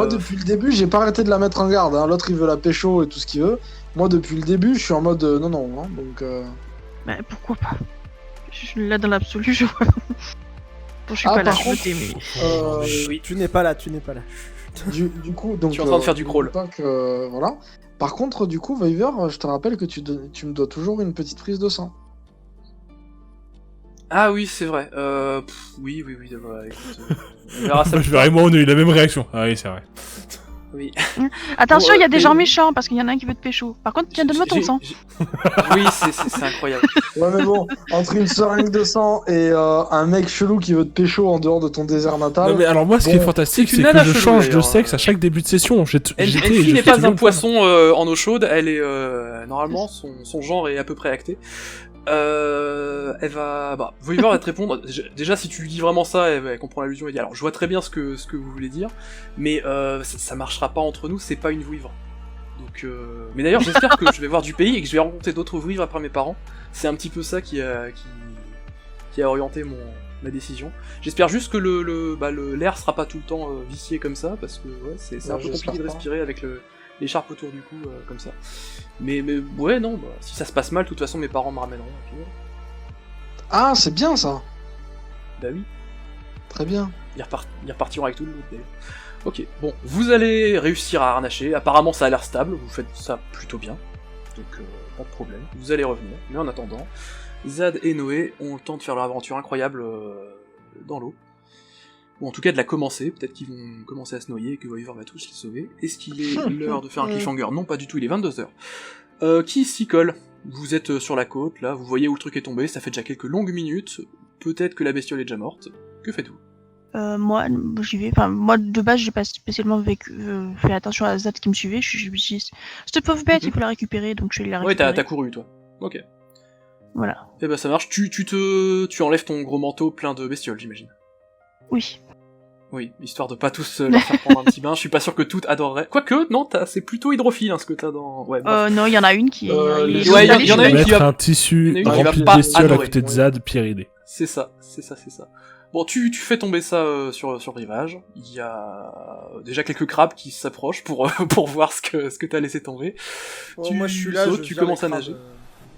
depuis le début, j'ai pas arrêté de la mettre en garde. Hein. L'autre, il veut la pécho et tout ce qu'il veut. Moi, depuis le début, je suis en mode non. Hein. Donc, Bah, pourquoi pas. Là, dans l'absolu, je vois. Bon, je suis Ah, pas là, par je contre, votais, mais... Oui. Tu n'es pas là. du coup, donc, Tu es en train de faire du n'oublie crawl. pas que, voilà. Par contre, du coup, Voiver, je te rappelle que tu me dois toujours une petite prise de sang. Ah oui, c'est vrai. Oui, voilà, écoute, on verra ça plus Je verrai, moi, on a eu la même réaction. Ah oui, c'est vrai. Oui. Attention, il y a des mais- gens méchants, parce qu'il y en a un qui veut te pécho. Par contre, tiens, donne-moi ton sang. Oui, c'est incroyable. Ouais, mais bon, entre une seringue de sang et un mec chelou qui veut te pécho en dehors de ton désert natal. Non, mais alors, moi, ce qui est bon, fantastique, c'est une c'est que nana je chelou, change de d'ailleurs, sexe à chaque début de session. J'étais et Enfi je n'est fais pas toujours un le poisson en eau chaude, elle est normalement son genre est à peu près acté. Elle va, Voiver va te répondre. Déjà, si tu lui dis vraiment ça, elle comprend l'allusion et dit alors je vois très bien ce que vous voulez dire, mais ça marchera pas entre nous, c'est pas une vouivre. Donc, mais d'ailleurs, j'espère que je vais voir du pays et que je vais rencontrer d'autres vouivres après mes parents. C'est un petit peu ça qui a orienté ma décision. J'espère juste que l'air sera pas tout le temps vicié comme ça, parce que ouais, c'est un Ouais, peu j'espère compliqué de pas. respirer avec l'écharpe autour du cou comme ça. Mais ouais, non, si ça se passe mal, de toute façon mes parents me ramèneront. Et puis, ouais. Ah, c'est bien ça. Bah oui, Très bien. ils repartiront avec tout le loot d'ailleurs. Ok, bon, vous allez réussir à harnacher, apparemment ça a l'air stable, vous faites ça plutôt bien, donc pas de problème, vous allez revenir, mais en attendant, Zad et Noé ont le temps de faire leur aventure incroyable dans l'eau, ou en tout cas de la commencer, peut-être qu'ils vont commencer à se noyer et que Voiver va tous les sauver. Est-ce qu'il est l'heure de faire un cliffhanger? Non, pas du tout, il est 22h. Qui s'y colle? Vous êtes sur la côte, là, vous voyez où le truc est tombé, ça fait déjà quelques longues minutes, peut-être que la bestiole est déjà morte, que faites-vous? Moi, j'y vais. Enfin, moi, de base, j'ai pas spécialement fait attention à Zad qui me suivait. Je me suis dit, cette pauvre bête, il faut la récupérer, donc je vais la Ouais, récupérer. t'as couru, toi. Ok. Voilà. Eh ben ça marche, tu enlèves ton gros manteau plein de bestioles, j'imagine. Oui. Oui, histoire de pas tous leur faire prendre un petit bain. Je suis pas sûr que toutes adoreraient. Quoique, non, c'est plutôt hydrophile ce que t'as dans. Ouais, bref. Non, il y en a une qui est. Ouais, il y en a une qui Mettre va. un tissu il y en a une qui rempli va de pas bestioles à adorer. côté de Zad, pire idée. C'est ça. Bon, tu fais tomber ça sur le rivage. Il y a déjà quelques crabes qui s'approchent pour pour voir ce que t'as laissé tomber. Moi je suis là, sautes, je tu gère commences les à crabes,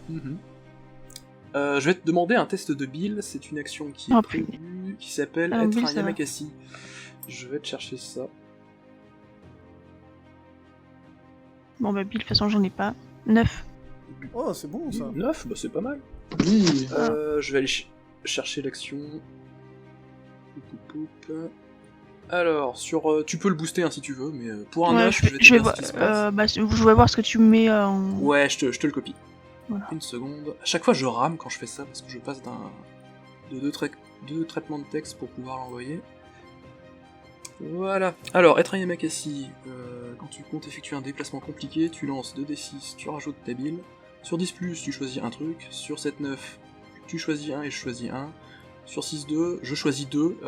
nager. Je vais te demander un test de Bill, c'est une action qui est Oh, prévue, qui s'appelle Ah, être Bill, un ça va. Yamakasi. Je vais te chercher ça. Bon, bah, Bill, de toute façon, j'en ai pas. 9. Oh, c'est bon ça. 9, bah c'est pas mal. Oui. Je vais aller chercher l'action. Alors, tu peux le booster hein, si tu veux, mais pour un 9, je vais te dire ce qui se passe. Je vais voir ce que tu mets en. Ouais, je te le copie. Voilà. Une seconde. À chaque fois, je rame quand je fais ça parce que je passe de deux traitements de texte pour pouvoir l'envoyer. Voilà. Alors, être un Yamakasi, quand tu comptes effectuer un déplacement compliqué, tu lances 2d6, tu rajoutes ta bile. Sur 10+, tu choisis un truc. Sur 7-9, tu choisis un et je choisis un. Sur 6-2, je choisis 2,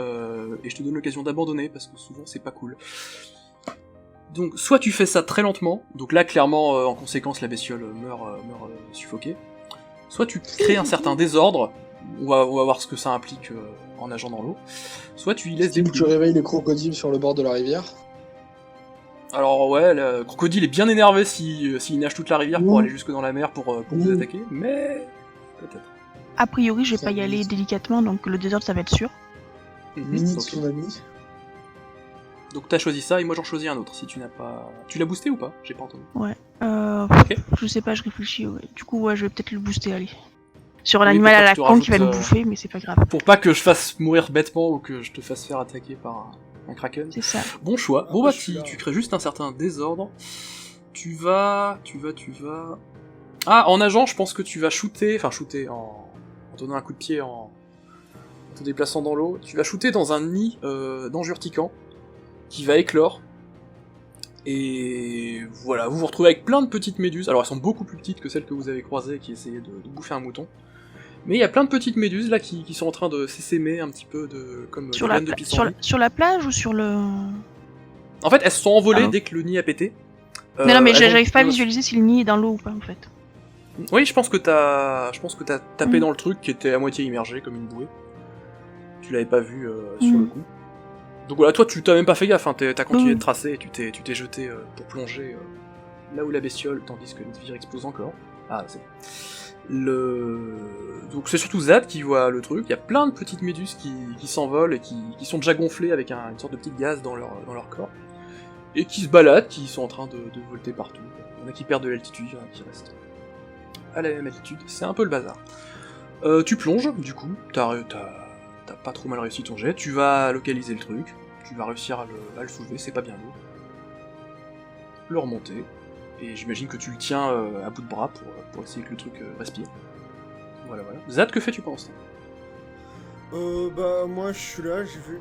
et je te donne l'occasion d'abandonner parce que souvent c'est pas cool. Donc, soit tu fais ça très lentement, donc là, clairement, en conséquence, la bestiole meurt suffoquée. Soit tu crées un certain désordre, on va voir ce que ça implique en nageant dans l'eau. Soit tu y laisses des Tu plumes. réveilles le crocodile sur le bord de la rivière. Alors ouais, le crocodile est bien énervé s'il nage toute la rivière pour aller jusque dans la mer pour vous attaquer, mais peut-être. A priori, je vais Ça pas y aller existe. délicatement, donc le désordre, ça va être sûr. Mini Ok. tsunami. Donc t'as choisi ça et moi j'en choisis un autre si tu n'as pas... Tu l'as boosté ou pas? J'ai pas entendu. Ok. Je sais pas, je réfléchis. Ouais. Du coup, ouais, je vais peut-être le booster, allez. Sur l'animal pour à pas la que tu con qui va rajoutes, nous bouffer, mais c'est pas grave. Pour pas que je fasse mourir bêtement ou que je te fasse faire attaquer par un kraken. C'est ça. Bon choix. Ah, Bon moi, bah je suis là. tu crées juste un certain désordre. Tu vas... Ah, en nageant, je pense que tu vas shooter en donnant un coup de pied en te déplaçant dans l'eau. Tu vas shooter dans un nid d'ange urticant qui va éclore. Et voilà, vous vous retrouvez avec plein de petites méduses. Alors elles sont beaucoup plus petites que celles que vous avez croisées qui essayaient de bouffer un mouton. Mais il y a plein de petites méduses là qui sont en train de s'essaimer un petit peu comme Sur des la, graines de pla- pissenlit. sur la plage ou sur le. En fait, elles se sont envolées Ah. dès que le nid a pété. non, mais elles ont- j'arrive pas à visualiser si le nid est dans l'eau ou pas en fait. Oui, je pense que t'as tapé Mm. dans le truc qui était à moitié immergé comme une bouée. Tu l'avais pas vu sur le coup. Donc voilà, toi tu t'as même pas fait gaffe, hein, t'as continué Mm. de tracer et tu t'es jeté pour plonger là où la bestiole, tandis que Nidvir explose encore. Ah, c'est bon. Donc c'est surtout Zad qui voit le truc, il y a plein de petites méduses qui s'envolent et qui sont déjà gonflées avec une sorte de petit gaz dans leur corps. Et qui se baladent, qui sont en train de volter partout. Il y en a qui perdent de l'altitude, il y en a qui restent à la même altitude, c'est un peu le bazar. Tu plonges, du coup, t'as pas trop mal réussi ton jet, tu vas localiser le truc, tu vas réussir à le soulever, c'est pas bien lourd. Le remonter, et j'imagine que tu le tiens à bout de bras pour essayer que le truc respire. Voilà. Zad, que fais-tu pendant ce temps? Bah moi je suis là, j'ai vu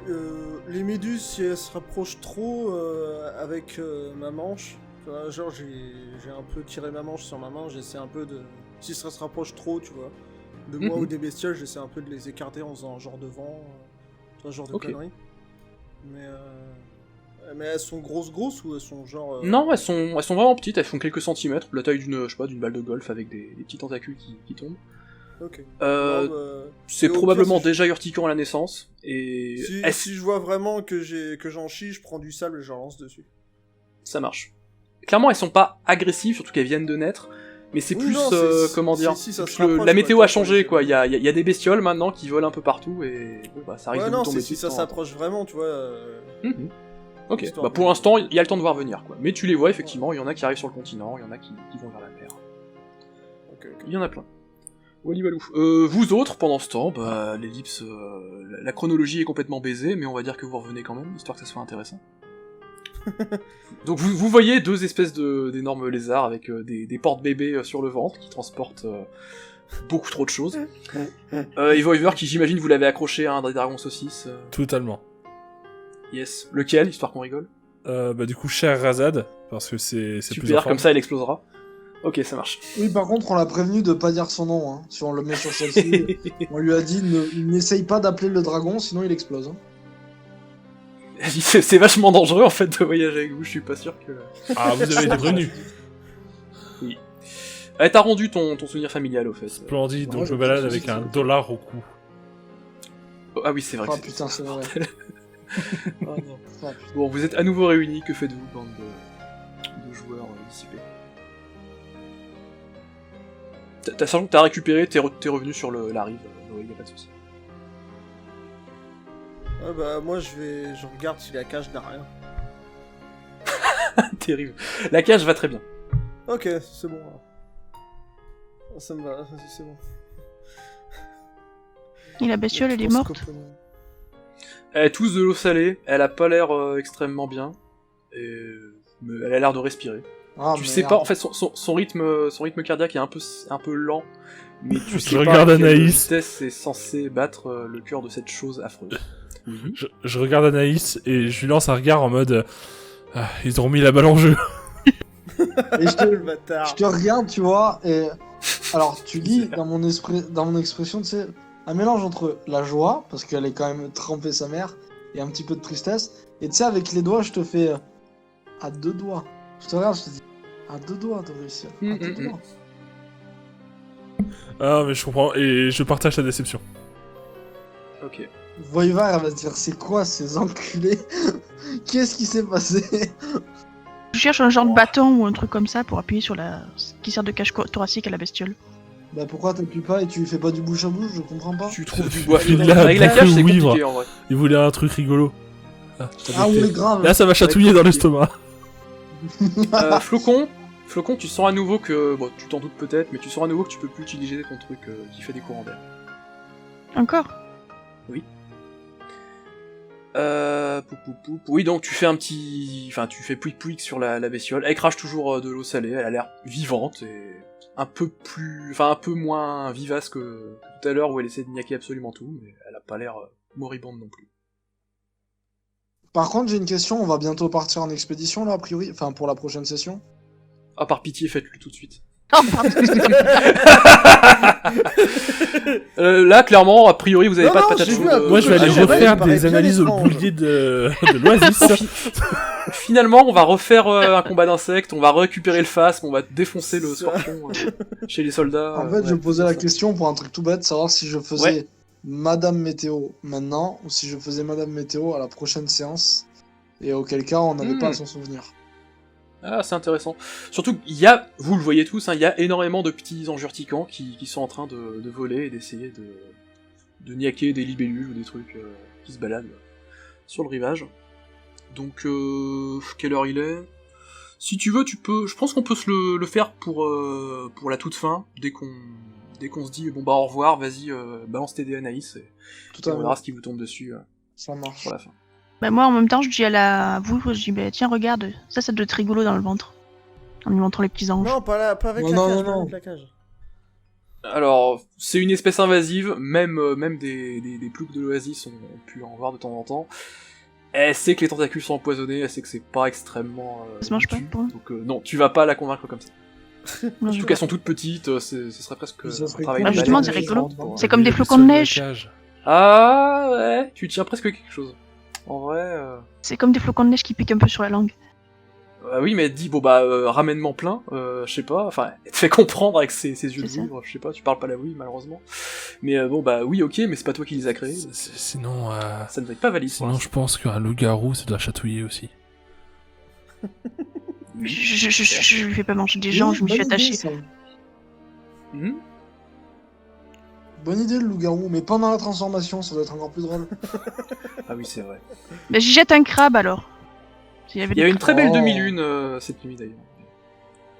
les méduses si elles se rapprochent trop avec ma manche, tu vois, genre j'ai un peu tiré ma manche sur ma main, j'essaie un peu de... Si ça se rapproche trop, tu vois, de moi Mhm. ou des bestioles, j'essaie un peu de les écarter en faisant un genre de vent, tu vois, genre de Ok. conneries. Mais elles sont grosses ou elles sont genre... Non, elles sont vraiment petites, elles font quelques centimètres, la taille d'une balle de golf avec des petits tentacules qui tombent. Ok. Euh, Non, bah, C'est et au pire, probablement si je- déjà urticant à la naissance, et Si je vois vraiment que j'en chie, je prends du sable et j'en lance dessus. ça marche. Clairement, elles sont pas agressives, surtout qu'elles viennent de naître, mais c'est Oui, plus, non, comment dire, si ça se plus rapproche, la quoi, météo tu a vois, changé, quand quoi. ils- Il y a des bestioles maintenant qui volent un peu partout, et bon, bah, ça risque Ouais, de vous non, tomber c'est si dessus ça de temps en temps. s'approche vraiment, tu vois. Mhm. Ok, Histoire bah de- pour l'instant, il y a le temps de voir venir, quoi. Mais tu les vois, effectivement, il y en a qui arrivent sur le continent, il y en a qui vont vers la mer. Ok. Il y en a plein. Wally walou. Vous autres, pendant ce temps, bah, l'ellipse, la chronologie est complètement baisée, mais on va dire que vous revenez quand même, histoire que ça soit intéressant. Donc vous voyez deux espèces d'énormes lézards avec des porte-bébés sur le ventre qui transportent beaucoup trop de choses. Et Voiver qui, j'imagine, vous l'avez accroché à un des dragons saucisses. Totalement. Yes. Lequel, histoire qu'on rigole? Bah du coup, cher Razad, parce que c'est plus en Super, forme. comme ça elle explosera. Ok, ça marche. Oui, par contre, on l'a prévenu de pas dire son nom. Hein. Si on le met sur celle-ci, on lui a dit n'essaye pas d'appeler le dragon, sinon il explose. Hein. C'est vachement dangereux en fait de voyager avec vous, je suis pas sûr que... Ah, vous avez été prévenus. Oui. T'as rendu ton souvenir familial au fait. Splendide, Moi, donc je je me balade pense avec que un c'est- dollar au cou. Ah oui, c'est vrai Ah que putain, c'est vrai. Oh, non. Ah, putain. Bon, vous êtes à nouveau réunis, que faites-vous, bande de joueurs dissipés? Sachant que t'as récupéré, t'es revenu sur la rive, Noé, y a pas de soucis. Ah bah moi je regarde si la cage n'a rien. Terrible. La cage va très bien. Ok, c'est bon. Alors. Ça me va, c'est bon. Et la bestiole, elle est morte. Elle a tous de l'eau salée, elle a pas l'air extrêmement bien, mais elle a l'air de respirer. Ah, Tu sais merde. pas, en fait, son rythme cardiaque est un peu lent, mais tu sais pas regarde à quelle Anaïs. vitesse est censé battre le cœur de cette chose affreuse. Je regarde Anaïs et je lui lance un regard en mode... ils ont remis la balle en jeu. Et Le bâtard. je te regarde, tu vois, et... Alors, tu lis dans mon expression, tu sais, un mélange entre la joie, parce qu'elle est quand même trempée sa mère, et un petit peu de tristesse, et tu sais, avec les doigts, je te fais... à 2 doigts. Je te regarde, je te dis... à 2 doigts de réussir. À 2 doigts. Ah, mais je comprends, et je partage ta déception. Ok. Voivar, elle va se dire, c'est quoi ces enculés? Qu'est-ce qui s'est passé? Je cherche un genre de bâton ou un truc comme ça pour appuyer sur la... qui sert de cage thoracique à la bestiole. Bah pourquoi t'appuies pas et tu fais pas du bouche à bouche? Je comprends pas. Tu trouves du bois. Il l'a Avec la bouffé cage, c'est au cuivre. compliqué en vrai. Il voulait un truc rigolo. Ah oui, oui, grave. Là, ça va chatouiller dans l'estomac. Flocon, tu sens à nouveau que... Bon, tu t'en doutes peut-être, mais tu sens à nouveau que tu peux plus utiliser ton truc qui fait des courants d'air. Encore? Oui, donc tu fais un petit... Enfin, tu fais pouic-pouic sur la bestiole. Elle crache toujours de l'eau salée, elle a l'air vivante et un peu plus... Enfin, un peu moins vivace que tout à l'heure où elle essaie de niaquer absolument tout, mais elle a pas l'air moribonde non plus. Par contre, j'ai une question, on va bientôt partir en expédition là, a priori, enfin pour la prochaine session. Ah, par pitié, faites-le tout de suite. Oh, pardon. Là, clairement, a priori, vous avez Non, pas de non, patate j'ai chaude. vu un peu Moi, je vais Ah, aller c'est vrai, refaire il paraît des bien analyses au étrange. boulier de l'Oasis. Finalement, on va refaire un combat d'insectes, on va récupérer le phasme, on va défoncer le scorpion chez les soldats. En fait, je ouais, posais c'est la ça. question pour un truc tout bête, savoir si je faisais Ouais. Madame Météo maintenant ou si je faisais Madame Météo à la prochaine séance. Et auquel cas, on n'avait pas à s'en souvenir. Ah, c'est intéressant. Surtout qu'il y a, vous le voyez tous, hein, il y a énormément de petits anges urticants qui sont en train de voler et d'essayer de niaquer des libellules ou des trucs qui se baladent sur le rivage. Donc, quelle heure il est? Si tu veux, tu peux. Je pense qu'on peut se le faire pour la toute fin, dès qu'on se dit bon bah au revoir, vas-y, balance tes dés Anaïs et Tout à on fait. verra ce qui vous tombe dessus Ça marche. pour la fin. Bah moi en même temps je dis à vous, je dis bah tiens regarde, ça doit être rigolo dans le ventre. En lui montrant les petits anges. Non, pas avec Non, la non, cage, non, pas non. avec la cage. Alors, c'est une espèce invasive, même des ploucs de l'oasis ont pu en voir de temps en temps. Elle sait que les tentacules sont empoisonnés, elle sait que c'est pas extrêmement... Ça se mange pas, tue, pour eux. donc non, tu vas pas la convaincre comme ça. Non, Surtout je- qu'elles sont toutes petites, ce serait presque Ça serait un travail cool. de justement, balai. c'est rigolo. Pour- C'est comme des flocons de neige. Ah ouais, tu tiens presque quelque chose. En vrai... C'est comme des flocons de neige qui piquent un peu sur la langue. oui, mais elle te dit, bon bah, ramène-moi plein, je sais pas, enfin, elle te fait comprendre avec ses yeux de C'est ça. vouivre, je sais pas, tu parles pas la oui, malheureusement. Mais bon bah, oui, ok, mais c'est pas toi qui les as créés, Sinon, ça ne va être pas valide. pour sinon l'instant. je pense qu'un loup-garou, ça doit chatouiller aussi. Je lui fais pas manger des gens, Oui, je me suis bonne idée, attachée. ça. Mhm. Bonne idée le loup-garou, mais pendant la transformation, ça doit être encore plus drôle. Ah oui, c'est vrai. Bah j'y jette un crabe alors. S'il Il y des avait une très belle Oh. demi-lune cette nuit d'ailleurs.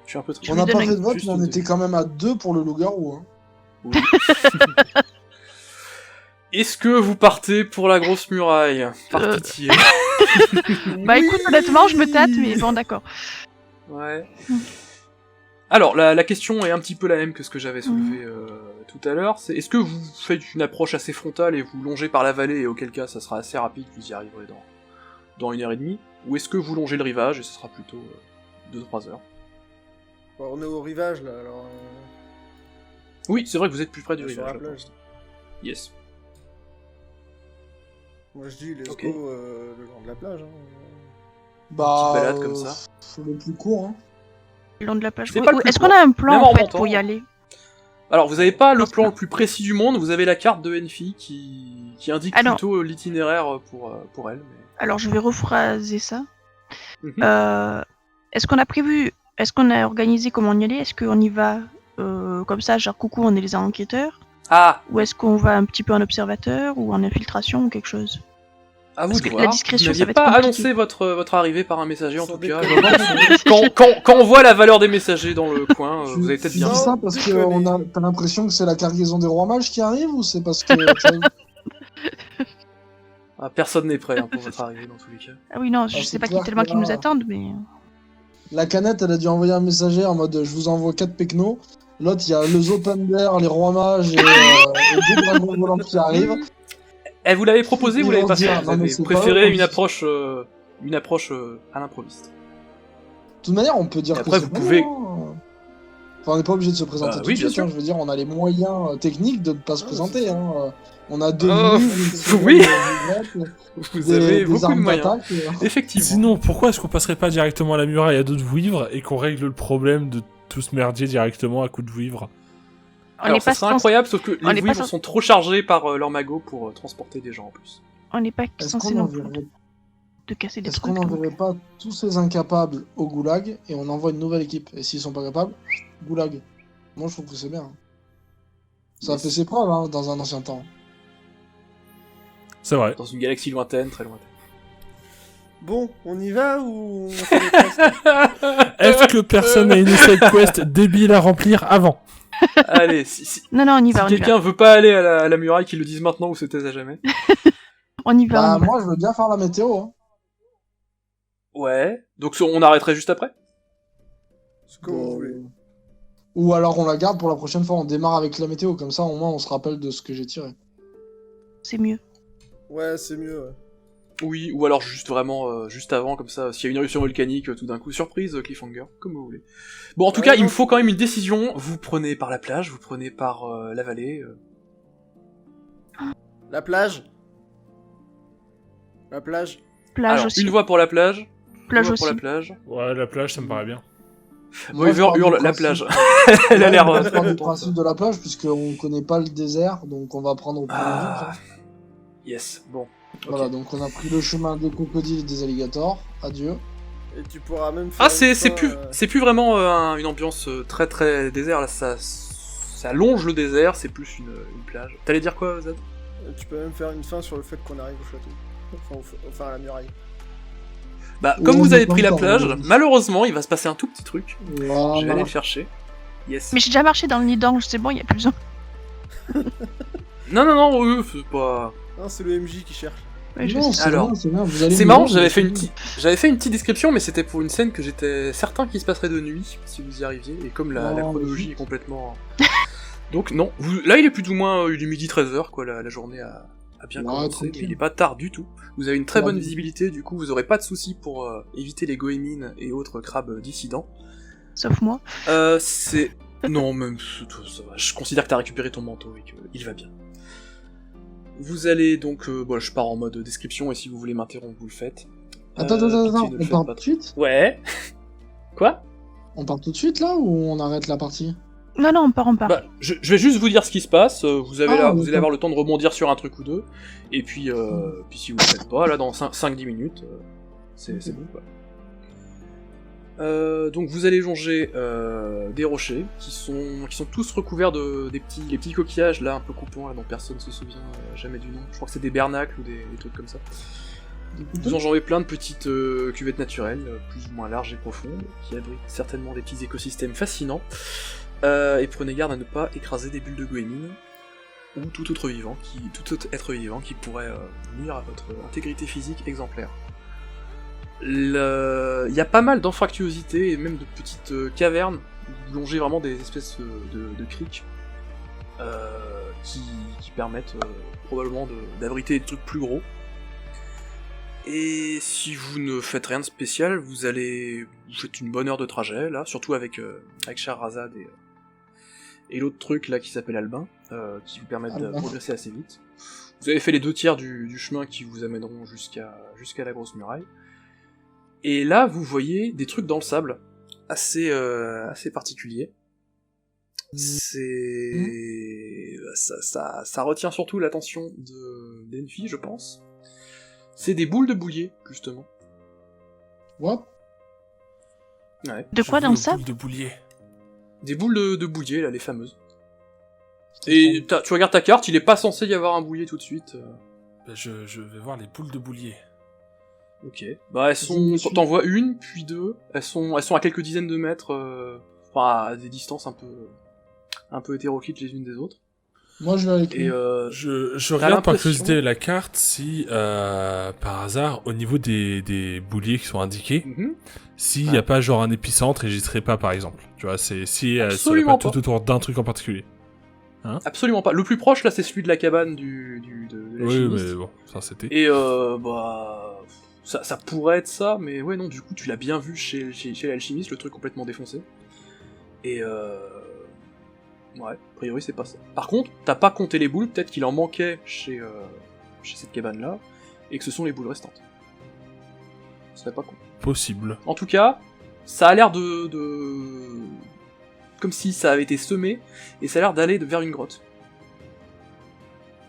Je suis un peu triste. Je On lui n'a donne pas un- fait de vote, juste mais on de- était quand même à 2 pour le loup-garou. Hein. Oui. Est-ce que vous partez pour la grosse muraille? Par pitié. Bah écoute, honnêtement, je me tâte, mais bon d'accord. Ouais. Alors, la question est un petit peu la même que ce que j'avais soulevé tout à l'heure. C'est est-ce que vous faites une approche assez frontale et vous longez par la vallée, et auquel cas ça sera assez rapide, vous y arriverez dans 1h30, ou est-ce que vous longez le rivage et ce sera plutôt 2-3 heures? Bon, on est au rivage là, alors. Oui, c'est vrai que vous êtes plus près du Sur rivage. la là, pour plage. l'instant. Yes. Moi je dis, let's Ok. go le long de la plage. Bah, balade comme ça. Le plus court, hein. Le long de la plage. C'est pas le plus Est-ce qu'on court. a un plan Même en en fait montant. pour y aller? Alors, vous avez pas le pense plan pas. le plus précis du monde, vous avez la carte de Enfi qui indique Ah non. plutôt l'itinéraire pour elle. Mais... Alors je vais rephraser ça. Mhm. Est-ce qu'on a organisé comment on y allait? Est-ce qu'on y va comme ça, genre coucou, on est les enquêteurs? Ah, Ou est-ce qu'on va un petit peu en observateur ou en infiltration ou quelque chose? à vous Parce de que voir. la discrétion, Vous ça n'aviez va être pas compliqué. annoncé votre arrivée par un messager en Sans tout cas. déconner. Quand on voit la valeur des messagers dans le coin, vous avez peut-être Tu bien dis vu. ça parce que déconner. t'as l'impression que c'est la cargaison des rois mages qui arrive ou c'est parce que tu vois, Ah, personne n'est prêt pour votre arrivée dans tous les cas. Ah oui, non, je c'est sais pas clair tellement que qui nous là- attendent, mais... la canette elle a dû envoyer un messager en mode je vous envoie 4 pecnos. L'autre il y a le Zopander, les rois mages et 2 dragons volants qui arrivent. Eh, vous l'avez proposé, Ils vous l'avez vont pas dire, fait. Vous non, mais avez c'est préféré pas une eux, approche à l'improviste. De toute manière on peut dire Et que après, c'est vous pas pouvez- nous, hein. Enfin on n'est pas obligé de se présenter tout oui, de bien suite, sûr. hein. Je veux dire on a les moyens techniques de ne pas se présenter. Hein. On a 2 Oh, livres, une sirène, oui. des lunettes, Vous avez des beaucoup de armes moyens. d'attaque. Effectivement. Sinon, pourquoi est-ce qu'on passerait pas directement à la muraille à dos de vouivre et qu'on règle le problème de tous merdier directement à coups de vouivre? On Alors, n'est ça pas, serait censé... incroyable, sauf que on les n'est pas vouivres censé- sont trop chargés par leur magot pour transporter des gens en plus. on n'est pas Est-ce censé qu'on non plus enverrait de casser des Est-ce trucs. qu'on donc. n'enverrait pas tous ces incapables au goulag et on envoie une nouvelle équipe? Et s'ils sont pas capables, goulag. Moi je trouve que c'est bien. Ça a fait ses preuves hein, dans un ancien temps. C'est vrai. Dans une galaxie lointaine, très lointaine. Bon, on y va ou on fait les tests? Est-ce que personne a une side quest débile à remplir avant? Allez, si Non, non, on y si va, on y va. quelqu'un veut pas aller à la muraille, qu'il le dise maintenant ou se taise à jamais. On y va, Bah on y va. moi je veux bien faire la météo. Hein. Ouais. Donc on arrêterait juste après. Ce que vous voulez. Ou alors on la garde pour la prochaine fois, on démarre avec la météo, comme ça au moins on se rappelle de ce que j'ai tiré. C'est mieux. Ouais, c'est mieux, ouais. Oui, ou alors juste vraiment juste avant, comme ça, s'il y a une éruption volcanique, tout d'un coup, surprise, cliffhanger, comme vous voulez. Bon, en tout Ouais, cas, il non. me faut quand même une décision. Vous prenez par la plage, vous prenez par la vallée. La plage. La plage. Plage Alors, aussi. une voix pour la plage. Plage une voix pour la aussi. plage. Ouais, la plage, ça me paraît bien. Moi, je Weaver pars du hurle la principe- plage. Elle a l'air. Moi, je pars du contente. principe de la plage, puisqu'on connaît pas le désert, donc on va prendre au plus vite. Ah. hein. Yes, bon. Voilà, Ok. donc on a pris le chemin des crocodiles et des alligators. Adieu. Et tu pourras même faire. Ah, c'est une c'est fin, plus vraiment une ambiance très très désert là. Ça longe le désert. C'est plus une plage. T'allais dire quoi, Zad? Tu peux même faire une fin sur le fait qu'on arrive au château. Enfin, à la muraille. Bah, Ouais, comme vous mais avez pas pris la encore, plage, ouais. malheureusement, il va se passer un tout petit truc. Je vais Voilà. aller le chercher. Yes. Mais j'ai déjà marché dans le nid d'ange, c'est bon, il y a plus besoin. Non, c'est pas. Non, c'est le MJ qui cherche. Ouais, je Non, sais. c'est Alors, bien, c'est bien. Vous allez C'est me marrant, dire, j'avais mais fait une petite description, mais c'était pour une scène que j'étais certain qu'il se passerait de nuit, si vous y arriviez, et comme la Oh, chronologie mais est complètement... Donc non, là il est plus ou moins du midi 13h, quoi, la journée a bien Ouais, commencé, tranquille. mais il est pas tard du tout. Vous avez une très Ouais. bonne visibilité, du coup vous aurez pas de soucis pour éviter les goémines et autres crabes dissidents. Sauf moi. C'est... Non, même ça va. Je considère que t'as récupéré ton manteau et qu'il va bien. Vous allez donc... bon, je pars en mode description, et si vous voulez m'interrompre, vous le faites. Attends, Pitié, ne on le part faites pas tout de suite? Ouais. Quoi? On part tout de suite là ou on arrête la partie? Non, non, on part, on part. Bah, je vais juste vous dire ce qui se passe. Vous allez Ah, vous allez d'accord. avoir le temps de rebondir sur un truc ou deux. Et puis, puis si vous le faites pas, là, dans 5-10 minutes, c'est bon, quoi. Donc vous allez longer des rochers qui sont tous recouverts de les petits coquillages là un peu coupants là, dont personne se souvient jamais du nom. Je crois que c'est des bernacles ou des trucs comme ça. Vous enjambez plein de petites cuvettes naturelles, plus ou moins larges et profondes, qui abritent certainement des petits écosystèmes fascinants. Et prenez garde à ne pas écraser des bulles de goémine ou tout autre être vivant qui pourrait nuire à votre intégrité physique exemplaire. Il y a pas mal d'anfractuosités et même de petites cavernes où longent vraiment des espèces de criques qui permettent probablement d'abriter des trucs plus gros. Et si vous ne faites rien de spécial, vous faites une bonne heure de trajet là, surtout avec Shahrazad et l'autre truc là qui s'appelle Albin, qui vous permettent de Albin. progresser assez vite. Vous avez fait les 2 tiers du chemin qui vous amèneront jusqu'à la grosse muraille. Et là, vous voyez des trucs dans le sable, assez particuliers. Ça retient surtout l'attention d'Enfi, je pense. C'est des boules de boulier, justement. What? Ouais. De quoi dans le sable? De boulier. Des boules de boulier, là, les fameuses. Et tu regardes ta carte, il est pas censé y avoir un boulier tout de suite. Bah, je vais voir les boules de boulier. Ok. Bah elles sont. T'en vois une, puis 2. Elles sont à quelques dizaines de mètres, enfin à des distances un peu hétéroclites les unes des autres. Moi, je vais avec lui. Et Je regarde par curiosité la carte si, par hasard, au niveau des bouliers qui sont indiqués, s'il n'y a pas genre un épicentre et j'y serais pas, par exemple. Tu vois, si elles seraient pas tout autour d'un truc en particulier. Hein? Absolument pas. Le plus proche, là, c'est celui de la cabane de l'alchimiste. Oui, mais bon, ça c'était. Et bah... Ça pourrait être ça, mais ouais, non, du coup, tu l'as bien vu chez l'alchimiste, le truc complètement défoncé. Et ouais, a priori, c'est pas ça. Par contre, t'as pas compté les boules, peut-être qu'il en manquait chez cette cabane-là, et que ce sont les boules restantes. Ce serait pas con. Possible. En tout cas, ça a l'air de... comme si ça avait été semé, et ça a l'air d'aller vers une grotte.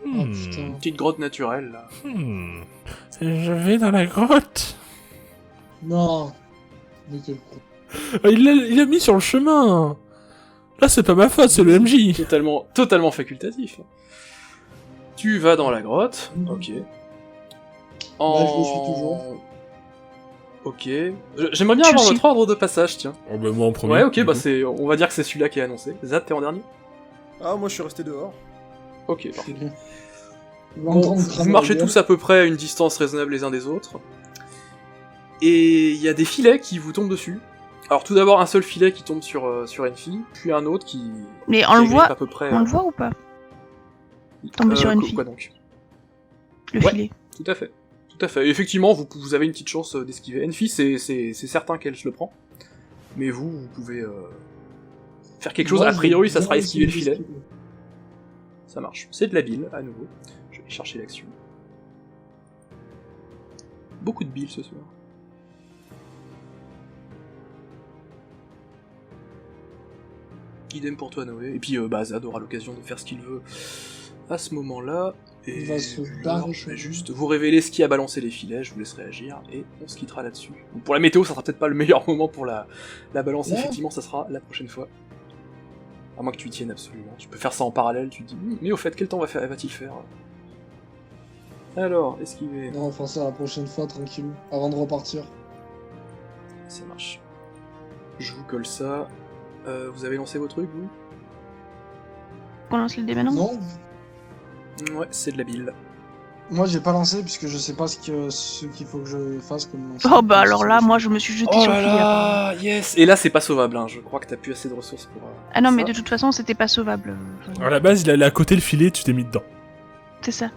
Oh, putain. Une petite grotte naturelle, là. Je vais dans la grotte. Non. Mais quel con. Il l'a mis sur le chemin. Là, c'est pas ma faute, c'est le MJ. Totalement facultatif. Tu vas dans la grotte, ok. Là, je le suis toujours. Ok. J'aimerais bien avoir votre ordre de passage, tiens. Oh, bah, moi en premier. Ouais, ok, bah on va dire que c'est celui-là qui est annoncé. Zad, t'es en dernier? Ah, moi je suis resté dehors. Ok, parfait. Bon, Bon, vous marchez tous à peu près à une distance raisonnable les uns des autres. Et il y a des filets qui vous tombent dessus. Alors tout d'abord un seul filet qui tombe sur Enfi, puis un autre qui... Mais on le voit, à peu près, on le voit ou pas? Tomber sur Enfi. Quoi donc? Le Ouais. filet. Tout à fait. Tout à fait. Et effectivement, vous avez une petite chance d'esquiver. Enfi, c'est certain qu'elle se le prend. Mais vous pouvez faire quelque chose. Moi, A priori, ça je sera vais esquiver le essayer filet. Ça marche. C'est de la bile, à nouveau. Je vais chercher l'action. Beaucoup de bile ce soir. Idem pour toi, Noé. Et puis, Zad aura l'occasion de faire ce qu'il veut à ce moment-là. Et Il va se puis, barrer, je vais juste vous révéler ce qui a balancé les filets, je vous laisse réagir, et on se quittera là-dessus. Donc, pour la météo, ça sera peut-être pas le meilleur moment pour la balance, Ouais. effectivement, ça sera la prochaine fois. À moins que tu y tiennes absolument. Tu peux faire ça en parallèle, tu te dis, mais au fait, quel temps va-t-il faire? Alors, esquiver. Non, on fera ça la prochaine fois, tranquille. Avant de repartir. Ça marche. Je vous colle ça. Vous avez lancé vos trucs, vous? On lance le dé maintenant? Non, Ouais, c'est de la bile. moi j'ai pas lancé puisque je sais pas ce qu'il faut que je fasse comme lancer. Oh bah alors là, moi je me suis jeté Oh sur le là filet. là, yes. Et là, c'est pas sauvable, hein. Je crois que t'as plus assez de ressources pour... Ah non, mais ça. de toute façon, c'était pas sauvable. À la base, il allait à côté le filet, tu t'es mis dedans. C'est ça.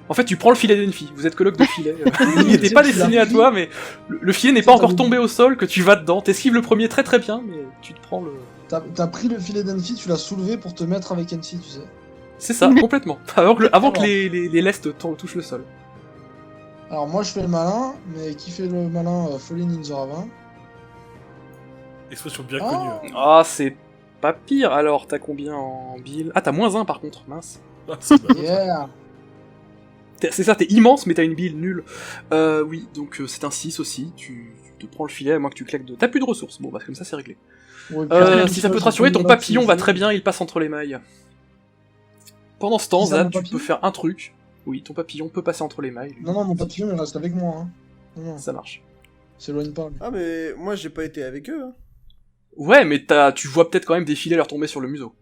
En fait, tu prends le filet d'Enfi, vous êtes coloc de filet. Il n'était Tu pas l'as destiné à pris. toi, mais le filet n'est Ça, pas t'as encore le- tombé au sol, que tu vas dedans. T'esquives le premier très très bien, mais tu te prends le... T'as pris le filet d'Enfi, tu l'as soulevé pour te mettre avec Enfi, tu sais. C'est ça, complètement. Avant que les lestes touchent le sol. Alors moi je fais le malin, mais qui fait le malin Falling in the Ravin. Expression bien Ah. connue. Ah, c'est pas pire. Alors, t'as combien en bile? Ah, t'as -1 par contre, mince. Ah, c'est ballot, ça. Yeah. C'est ça, t'es immense, mais t'as une bile nulle. Oui, donc c'est un 6 aussi. Tu te prends le filet, à moins que tu claques de... T'as plus de ressources. Bon, bah comme ça, c'est réglé. Ouais, puis, Si ça peut te rassurer, ton papillon va très bien, il passe entre les mailles. Pendant ce temps, Si ça, Zad, mon tu papillon peux faire un truc. Oui, ton papillon peut passer entre les mailles. lui. Non, mon papillon il reste avec moi. Hein. Non, Ça marche. s'éloigne pas. Ah, mais moi j'ai pas été avec eux. Hein. Ouais, mais tu vois peut-être quand même des filets leur tomber sur le museau.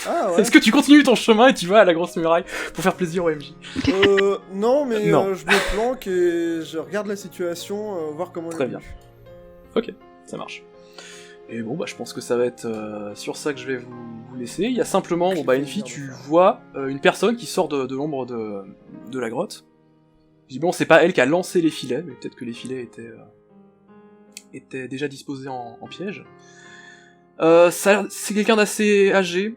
Ah ouais. Est-ce que tu continues ton chemin et tu vas à la grosse muraille pour faire plaisir au MJ? Non, mais Non. je me planque et je regarde la situation, voir comment Très elle bien. évolue. Ça marche. Et bon, bah je pense que ça va être sur ça que je vais vous laisser. Il y a simplement, bon bah Enfi, tu vois une personne qui sort de l'ombre de la grotte. Visiblement, c'est pas elle qui a lancé les filets, mais peut-être que les filets étaient déjà disposés en piège. C'est quelqu'un d'assez âgé,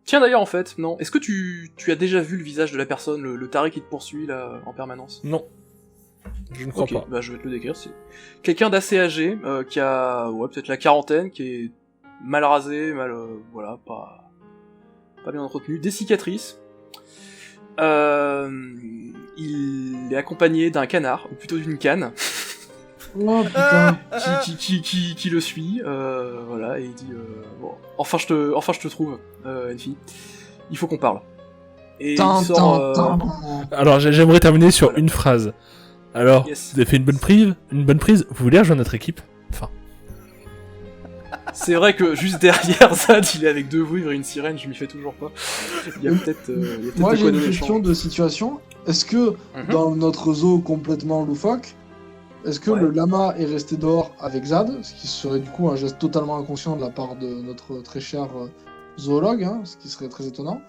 Tiens d'ailleurs en fait, non. Est-ce que tu as déjà vu le visage de la personne, le taré qui te poursuit là en permanence? Non. Je ne crois Ok, pas. bah je vais te le décrire. C'est quelqu'un d'assez âgé, qui a peut-être la quarantaine, qui est mal rasé, voilà, pas bien entretenu, des cicatrices. Il est accompagné d'un canard, ou plutôt d'une canne. Oh putain. qui le suit, voilà, et il dit bon, enfin je te trouve, Enfi. Il faut qu'on parle. Et il sort. Alors j'aimerais terminer sur une phrase. Alors, Yes. vous avez fait une bonne prise, vous voulez rejoindre notre équipe? Enfin, C'est vrai que juste derrière Zad, il est avec deux vouivres et une sirène, je m'y fais toujours pas. Il y a peut-être. Moi de j'ai quoi une donner le question champ. de situation. Est-ce que Mhm. dans notre zoo complètement loufoque, est-ce que Ouais. le lama est resté dehors avec Zad, ce qui serait du coup un geste totalement inconscient de la part de notre très cher zoologue, hein, ce qui serait très étonnant.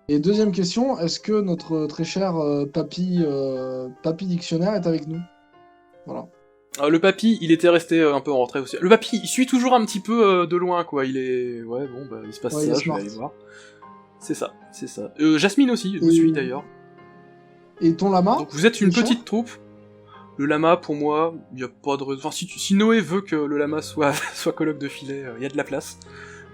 Et deuxième question, est-ce que notre très cher papy dictionnaire est avec nous? Voilà. Le papy, il était resté un peu en retrait aussi. Le papy, il suit toujours un petit peu de loin, quoi. Il est. Ouais, bon, bah, il se passe Ouais, il ça, est je vais smart. aller voir. C'est ça. Jasmine aussi, vous Et- suit d'ailleurs. Et ton lama? Donc vous êtes une le chien petite troupe. Le lama, pour moi, il y a pas de raison. Enfin, si Noé veut que le lama soit colloque de filet, il y a de la place.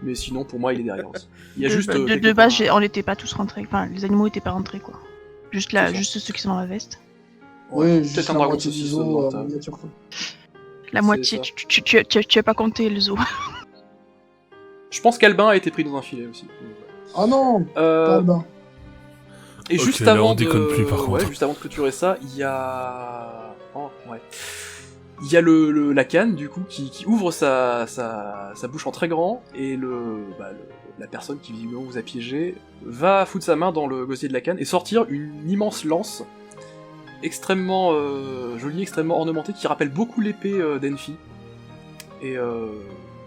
Mais sinon, pour moi, il est derrière aussi. Il y a juste. De base, on n'était pas tous rentrés. Enfin, les animaux étaient pas rentrés, quoi. C'est ça. Juste ceux qui sont dans la veste. Ouais, juste peut-être un la dragon moitié du saucisse zoo dans en ta- miniature, quoi. La C'est moitié, ça. tu as pas compté le zoo. Je pense qu'Albin a été pris dans un filet aussi. Ah non, pas Euh, Albin. Et Ok, juste là, avant on déconne plus, par ouais, contre. juste avant de clôturer ça, il y a il y a la canne du coup qui ouvre sa bouche en très grand et la personne qui visiblement vous a piégé va foutre sa main dans le gosier de la canne et sortir une immense lance extrêmement jolie, extrêmement ornementée qui rappelle beaucoup l'épée d'Enfi. Et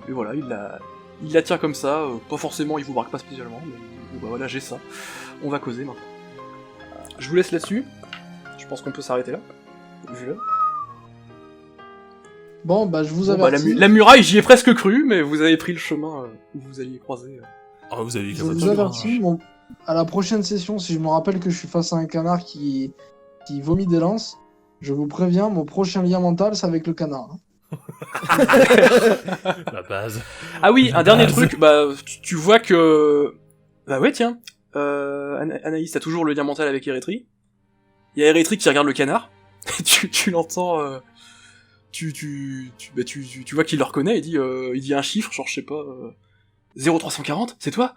voilà, il la tient comme ça, pas forcément, il vous braque pas spécialement, mais bon, bah voilà, j'ai ça. On va causer maintenant. Je vous laisse là-dessus. Je pense qu'on peut s'arrêter là. Vu-le. Bon, bah je vous Bon, bah, avertis. la muraille, j'y ai presque cru, mais vous avez pris le chemin où vous alliez croiser. oh, vous avez Je vous capable avertis, à la prochaine session, si je me rappelle que je suis face à un canard qui vomit des lances, je vous préviens, mon prochain lien mental, c'est avec le canard. Hein. la base. Ah oui, un dernier base. truc, bah tu vois que... Bah ouais, tiens, Anaïs, t'as toujours le lien mental avec Eretri. Il y a Eretri qui regarde le canard, et tu l'entends... Tu vois qu'il le reconnaît, il dit un chiffre, genre je sais pas... 0340, c'est toi?